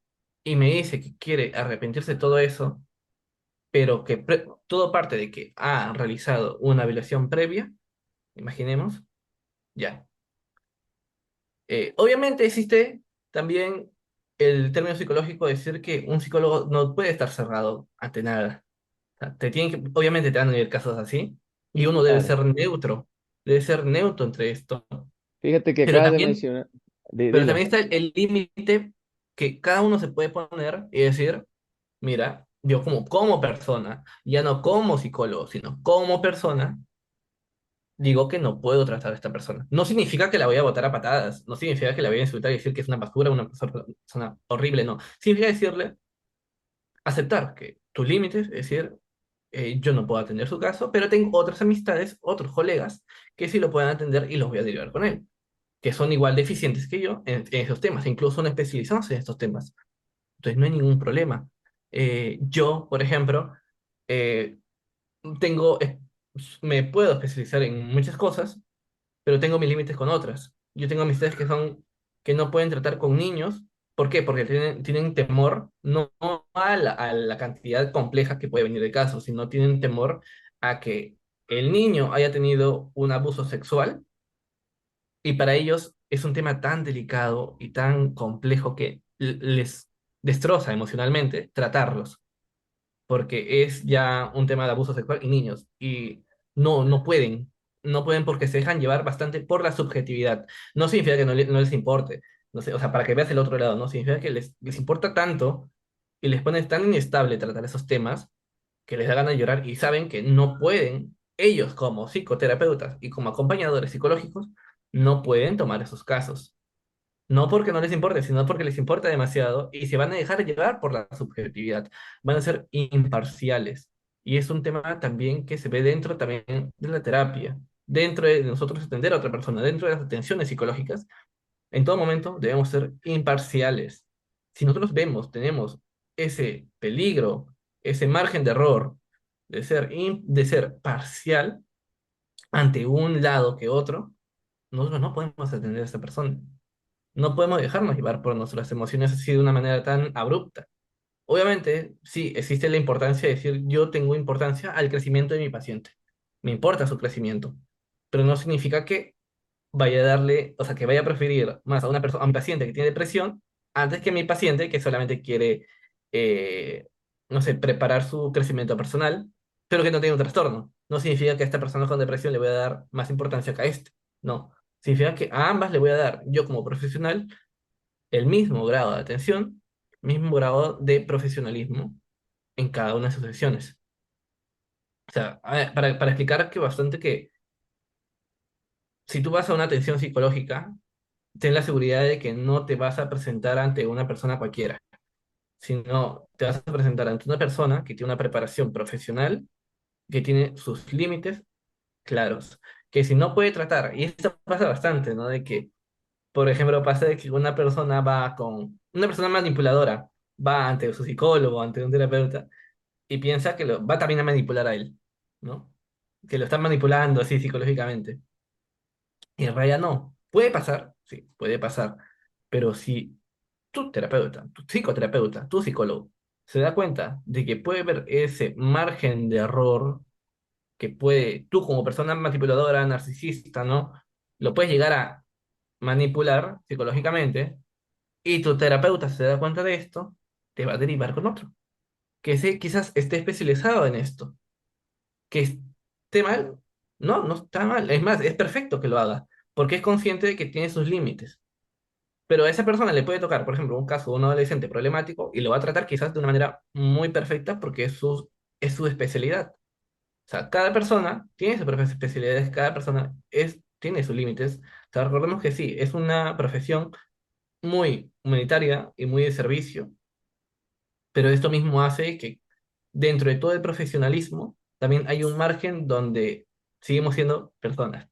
Speaker 2: y me dice que quiere arrepentirse de todo eso, pero que todo parte de que ha realizado una violación previa, imaginemos, ya. Obviamente existe también el término psicológico de decir que un psicólogo no puede estar cerrado ante nada. O sea, obviamente te van a ir casos así, y uno
Speaker 1: claro.
Speaker 2: debe ser neutro entre esto.
Speaker 1: Fíjate que
Speaker 2: Pero
Speaker 1: acabas de
Speaker 2: también,
Speaker 1: mencionar,
Speaker 2: pero
Speaker 1: dilo.
Speaker 2: también está el límite que cada uno se puede poner y decir, mira, yo como persona, ya no como psicólogo, sino como persona, digo que no puedo tratar a esta persona. No significa que la voy a botar a patadas, no significa que la voy a insultar y decir que es una basura, una persona horrible, no. Significa decirle, aceptar que tus límites, es decir, yo no puedo atender su caso, pero tengo otras amistades, otros colegas que sí lo pueden atender y los voy a derivar con él, que son igual de eficientes que yo en esos temas, e incluso son especializados en estos temas. Entonces no hay ningún problema. Yo, por ejemplo, eh, tengo, me puedo especializar en muchas cosas, pero tengo mis límites con otras. Yo tengo amistades que no pueden tratar con niños. ¿Por qué? Porque tienen temor no a la cantidad compleja que puede venir de casos, sino tienen temor a que el niño haya tenido un abuso sexual y para ellos es un tema tan delicado y tan complejo que les destroza emocionalmente tratarlos porque es ya un tema de abuso sexual y niños, y no pueden, no pueden porque se dejan llevar bastante por la subjetividad. No significa que no les importe, no sé, o sea, para que veas el otro lado, no significa que les importa tanto y les pone tan inestable tratar esos temas que les da ganas de llorar y saben que no pueden, ellos como psicoterapeutas y como acompañadores psicológicos, no pueden tomar esos casos. No porque no les importe, sino porque les importa demasiado y se van a dejar llevar por la subjetividad. Van a ser imparciales. Y es un tema también que se ve dentro también de la terapia, dentro de nosotros atender a otra persona, dentro de las atenciones psicológicas. En todo momento debemos ser imparciales. Si nosotros vemos, tenemos ese peligro, ese margen de error de ser parcial ante un lado que otro, nosotros no podemos atender a esa persona. No podemos dejarnos llevar por nuestras emociones así de una manera tan abrupta. Obviamente, sí, existe la importancia de decir yo tengo importancia al crecimiento de mi paciente. Me importa su crecimiento. Pero no significa que vaya a darle, o sea, que vaya a preferir más a una persona, a un paciente que tiene depresión antes que a mi paciente que solamente quiere, eh, no sé, preparar su crecimiento personal, pero que no tiene un trastorno. No significa que a esta persona con depresión le voy a dar más importancia que a este. No. Significa que a ambas le voy a dar, yo como profesional, el mismo grado de atención, mismo grado de profesionalismo en cada una de sus sesiones. O sea, a ver, para explicar que bastante que si tú vas a una atención psicológica, ten la seguridad de que no te vas a presentar ante una persona cualquiera, sino te vas a presentar ante una persona que tiene una preparación profesional, que tiene sus límites claros, que si no puede tratar, y esto pasa bastante, ¿no? De que, por ejemplo, pasa de que una persona manipuladora, va ante su psicólogo, ante un terapeuta, y piensa que lo va también a manipular a él, ¿no? Que lo están manipulando así psicológicamente. Y en realidad no. Puede pasar, sí, puede pasar. Pero si tu terapeuta, tu psicoterapeuta, tu psicólogo, se da cuenta de que puede haber ese margen de error que puede, tú como persona manipuladora, narcisista, ¿no? Lo puedes llegar a manipular psicológicamente y tu terapeuta se da cuenta de esto, te va a derivar con otro, que quizás esté especializado en esto. Que esté mal, no está mal. Es más, es perfecto que lo haga, porque es consciente de que tiene sus límites. Pero a esa persona le puede tocar, por ejemplo, un caso de un adolescente problemático y lo va a tratar quizás de una manera muy perfecta porque es su especialidad. O sea, cada persona tiene sus propias especialidades, cada persona tiene sus límites. O sea, recordemos que sí, es una profesión muy humanitaria y muy de servicio, pero esto mismo hace que dentro de todo el profesionalismo también hay un margen donde seguimos siendo personas.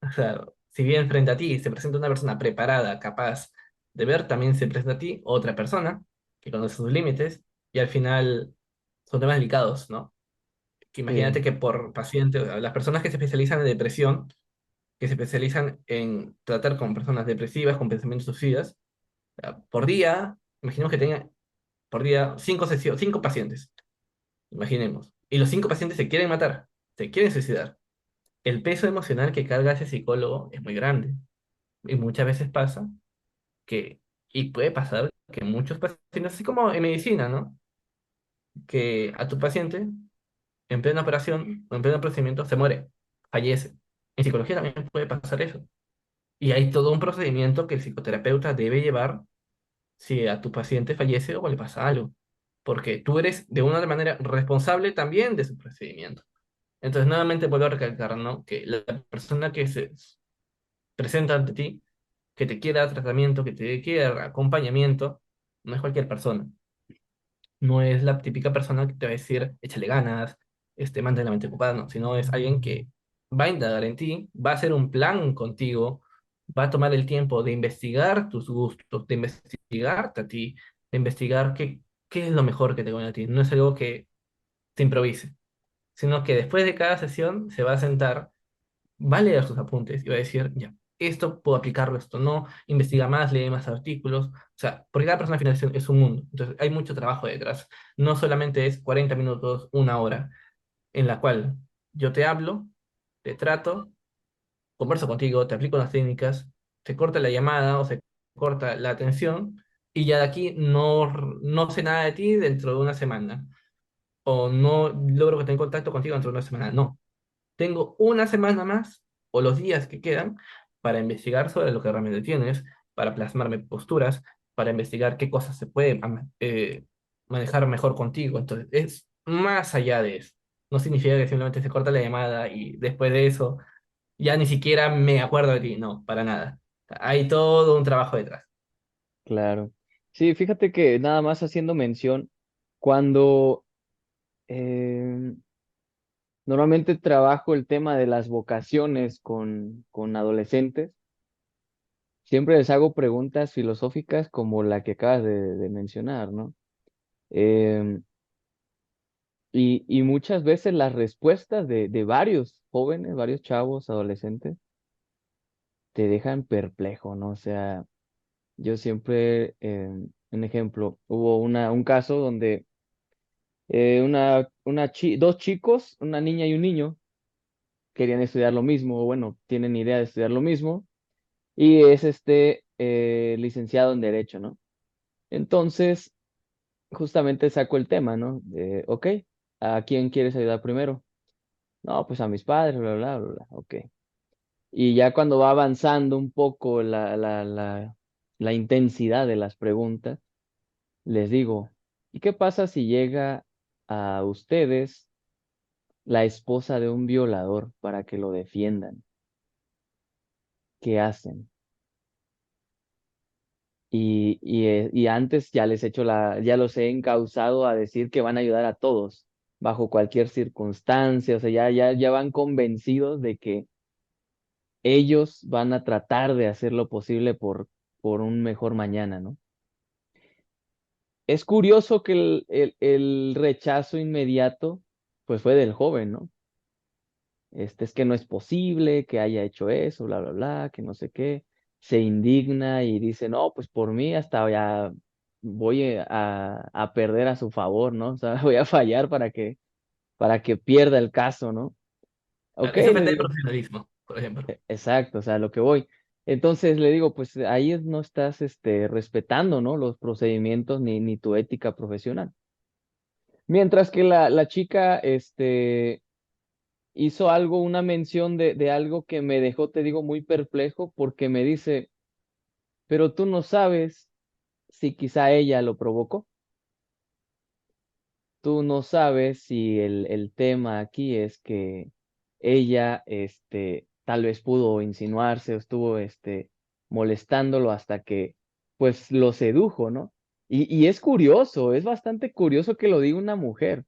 Speaker 2: O sea, si bien frente a ti se presenta una persona preparada, capaz de ver, también se presenta a ti otra persona que conoce sus límites y al final son temas delicados, ¿no? Que imagínate
Speaker 1: Sí,
Speaker 2: que por paciente, o sea, las personas que se especializan en depresión, que se especializan en tratar con personas depresivas, con pensamientos suicidas, o sea, por día, imaginemos que tengan por día cinco pacientes, imaginemos, y los cinco pacientes se quieren matar, se quieren suicidar. El peso emocional que carga ese psicólogo es muy grande. Y muchas veces pasa que, y puede pasar que muchos pacientes, así como en medicina, ¿no? Que a tu paciente, en plena operación o en pleno procedimiento, se muere, fallece. En psicología también puede pasar eso. Y hay todo un procedimiento que el psicoterapeuta debe llevar si a tu paciente fallece o le pasa algo, porque tú eres de una manera responsable también de su procedimiento. Entonces, nuevamente vuelvo a recalcar, ¿no? Que la persona que se presenta ante ti, que te quiera tratamiento, que te quiera acompañamiento, no es cualquier persona. No es la típica persona que te va a decir, échale ganas, mantén la mente ocupada, no, sino es alguien que va a indagar en ti, va a hacer un plan contigo, va a tomar el tiempo de investigar tus gustos, de investigarte a ti, de investigar qué es lo mejor que te conviene a ti. No es algo que te improvise, sino que después de cada sesión se va a sentar, va a leer sus apuntes y va a decir, ya, esto puedo aplicarlo, esto no, investiga más, lee más artículos, o sea, porque cada persona al final es un mundo, entonces hay mucho trabajo detrás, no solamente es 40 minutos, una hora, en la cual yo te hablo, te trato, converso contigo, te aplico las técnicas, se corta la llamada o se corta la atención y ya de aquí no sé nada de ti dentro de una semana o no logro que tenga contacto contigo dentro de una semana, no. Tengo una semana más o los días que quedan para investigar sobre lo que realmente tienes, para plasmarme posturas, para investigar qué cosas se pueden manejar mejor contigo. Entonces, es más allá de eso. No significa que simplemente se corta la llamada y después de eso ya ni siquiera me acuerdo de ti. No, para nada. Hay todo un trabajo detrás.
Speaker 1: Claro. Sí, fíjate que nada más haciendo mención, cuando eh, normalmente trabajo el tema de las vocaciones con adolescentes, siempre les hago preguntas filosóficas como la que acabas de mencionar, ¿no? Em, y muchas veces las respuestas de varios jóvenes, varios chavos, adolescentes, te dejan perplejo, ¿no? O sea, yo siempre, un ejemplo, hubo un caso donde dos chicos, una niña y un niño, querían estudiar lo mismo, o bueno, tienen idea de estudiar lo mismo, y es licenciado en Derecho, ¿no? Entonces, justamente saco el tema, ¿no? Ok, ¿a quién quieres ayudar primero? No, pues a mis padres, bla, bla, bla, bla, ok. Y ya cuando va avanzando un poco la intensidad de las preguntas, les digo, ¿y qué pasa si llega a ustedes la esposa de un violador para que lo defiendan? ¿Qué hacen? Y antes ya ya los he encausado a decir que van a ayudar a todos, bajo cualquier circunstancia, o sea, ya van convencidos de que ellos van a tratar de hacer lo posible por un mejor mañana, ¿no? Es curioso que el rechazo inmediato, pues fue del joven, ¿no? Es que no es posible que haya hecho eso, bla, bla, bla, que no sé qué. Se indigna y dice, no, pues por mí hasta ya voy a perder a su favor, ¿no? O sea, voy a fallar para que pierda el caso, ¿no? Ok,
Speaker 2: Eso
Speaker 1: le
Speaker 2: falta de
Speaker 1: digo,
Speaker 2: profesionalismo, por ejemplo.
Speaker 1: exacto, o sea, lo que voy. Entonces le digo, pues no estás, respetando, ¿no? Los procedimientos ni tu ética profesional. Mientras que la chica, hizo algo, una mención de algo que me dejó, te digo, muy perplejo porque me dice, pero tú no sabes si quizá ella lo provocó. Tú no sabes si el tema aquí es que ella, tal vez pudo insinuarse o estuvo, molestándolo hasta que, pues, lo sedujo, ¿no? Y es curioso, es bastante curioso que lo diga una mujer.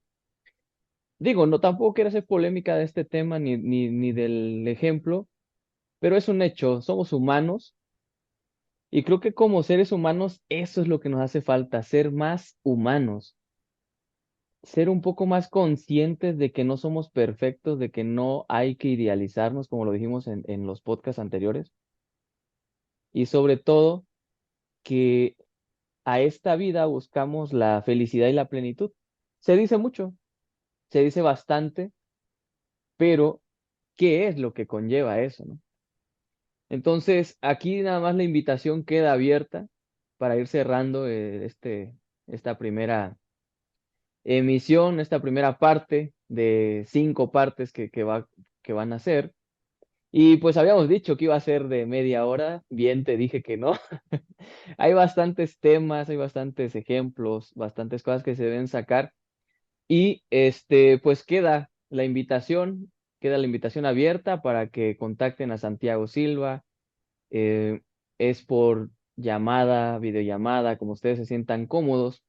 Speaker 1: Digo, no tampoco quiero hacer polémica de este tema ni del ejemplo, pero es un hecho, somos humanos y creo que como seres humanos eso es lo que nos hace falta, ser más humanos, ser un poco más conscientes de que no somos perfectos, de que no hay que idealizarnos, como lo dijimos en los podcasts anteriores, y sobre todo que a esta vida buscamos la felicidad y la plenitud. Se dice mucho, se dice bastante, pero ¿qué es lo que conlleva eso, no? Entonces, aquí nada más la invitación queda abierta para ir cerrando esta primera emisión, esta primera parte de 5 partes que van a ser. Y pues habíamos dicho que iba a ser de media hora, bien te dije que no. Hay bastantes temas, hay bastantes ejemplos, bastantes cosas que se deben sacar. Y pues queda la invitación abierta para que contacten a Santiago Silva. eh, es por llamada, videollamada, como ustedes se sientan cómodos,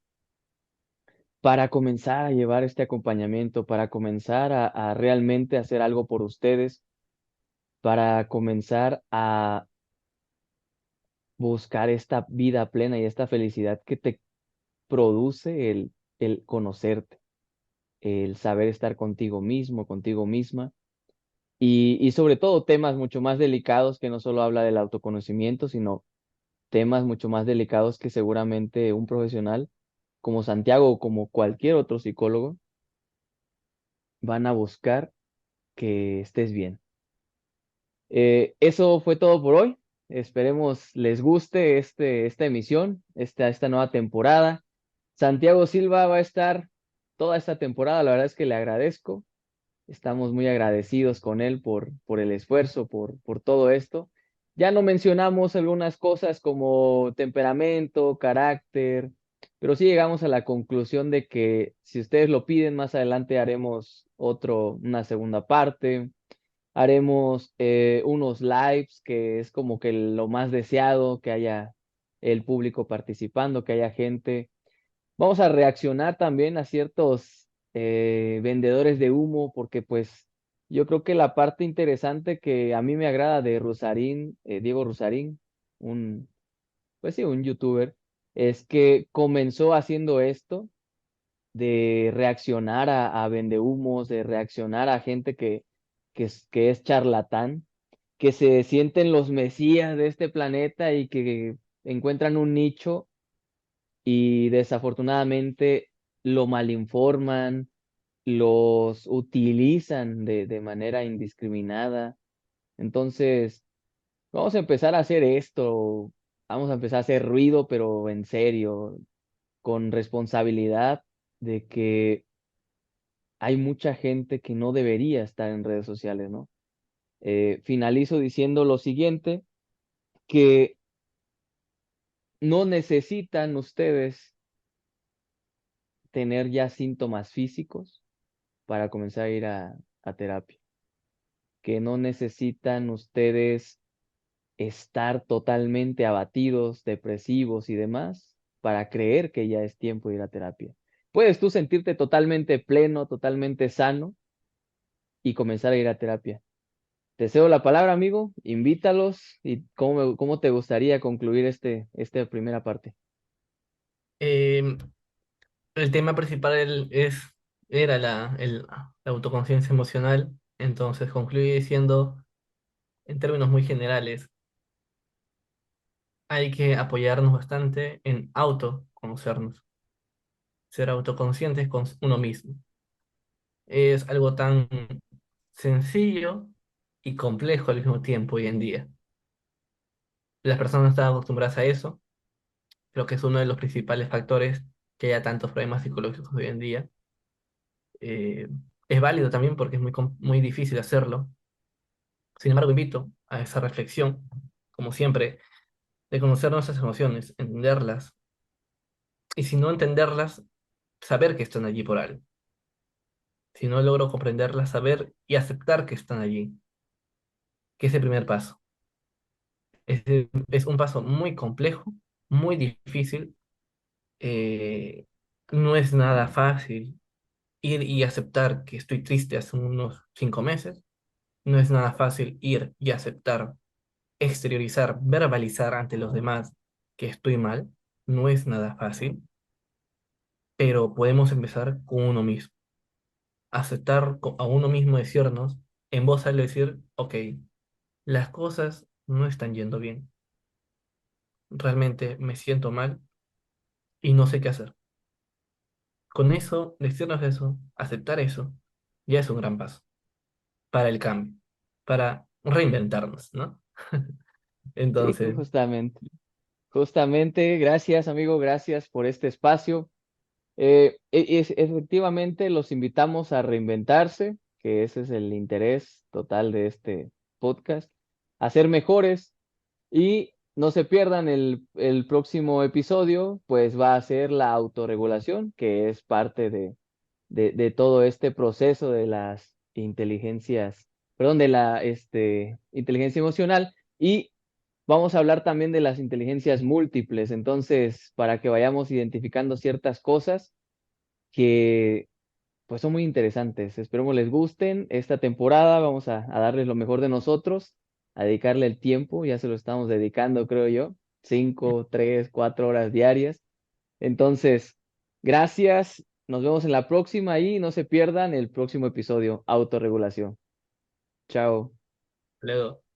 Speaker 1: para comenzar a llevar este acompañamiento, para comenzar a realmente hacer algo por ustedes, para comenzar a buscar esta vida plena y esta felicidad que te produce el conocerte, el saber estar contigo mismo, contigo misma. Y sobre todo temas mucho más delicados que no solo habla del autoconocimiento, sino temas mucho más delicados que seguramente un profesional como Santiago o como cualquier otro psicólogo van a buscar que estés bien. Eso fue todo por hoy. Esperemos les guste esta emisión, esta nueva temporada. Santiago Silva va a estar toda esta temporada. La verdad es que le agradezco. Estamos muy agradecidos con él por el esfuerzo, por todo esto. Ya no mencionamos algunas cosas como temperamento, carácter, pero sí llegamos a la conclusión de que si ustedes lo piden, más adelante haremos una segunda parte. Haremos unos lives, que es como que lo más deseado, que haya el público participando, que haya gente. Vamos a reaccionar también a ciertos vendedores de humo, porque pues yo creo que la parte interesante que a mí me agrada de Rusarín, Diego Rusarín, un, pues sí, un youtuber, es que comenzó haciendo esto de reaccionar a vendehumos, de reaccionar a gente que es charlatán, que se sienten los mesías de este planeta y que encuentran un nicho y desafortunadamente lo malinforman, los utilizan de manera indiscriminada. Entonces, vamos a empezar a hacer esto, vamos a empezar a hacer ruido, pero en serio, con responsabilidad de que hay mucha gente que no debería estar en redes sociales, ¿no? Finalizo diciendo lo siguiente, que no necesitan ustedes tener ya síntomas físicos para comenzar a ir a terapia, que no necesitan ustedes estar totalmente abatidos, depresivos y demás para creer que ya es tiempo de ir a terapia. Puedes tú sentirte totalmente pleno, totalmente sano y comenzar a ir a terapia. Te cedo la palabra, amigo, invítalos y cómo te gustaría concluir esta primera parte.
Speaker 2: Eh, el tema principal era la autoconciencia emocional, entonces concluye diciendo, en términos muy generales, hay que apoyarnos bastante en autoconocernos, ser autoconscientes con uno mismo. Es algo tan sencillo y complejo al mismo tiempo hoy en día. Las personas no están acostumbradas a eso, creo que es uno de los principales factores que haya tantos problemas psicológicos hoy en día. Eh, es válido también porque es muy difícil hacerlo. Sin embargo, invito a esa reflexión, como siempre, de conocer nuestras emociones, entenderlas, y si no entenderlas, saber que están allí por algo. Si no logro comprenderlas, saber y aceptar que están allí, que es el primer paso. Es un paso muy complejo, muy difícil, eh, no es nada fácil ir y aceptar que estoy triste hace unos 5 meses, no es nada fácil ir y aceptar, exteriorizar, verbalizar ante los demás que estoy mal, no es nada fácil, pero podemos empezar con uno mismo. Aceptar a uno mismo, decirnos en voz alta, decir, ok, las cosas no están yendo bien, realmente me siento mal y no sé qué hacer. Con eso, decirnos eso, aceptar eso, ya es un gran paso para el cambio, para reinventarnos, ¿no?
Speaker 1: Sí,
Speaker 2: Entonces,
Speaker 1: justamente. Justamente, gracias, amigo, gracias por este espacio. Efectivamente, los invitamos a reinventarse, que ese es el interés total de podcast a ser mejores y no se pierdan el próximo episodio, pues va a ser la autorregulación, que es parte de todo este proceso de las inteligencias, perdón, de la inteligencia emocional y vamos a hablar también de las inteligencias múltiples, entonces, para que vayamos identificando ciertas cosas que pues son muy interesantes. Esperemos les gusten. Esta temporada vamos a darles lo mejor de nosotros, a dedicarle el tiempo, ya se lo estamos dedicando, creo yo, 5, 3, 4 horas diarias. Entonces, gracias. Nos vemos en la próxima y no se pierdan el próximo episodio, Autorregulación. Chao.
Speaker 2: Luego.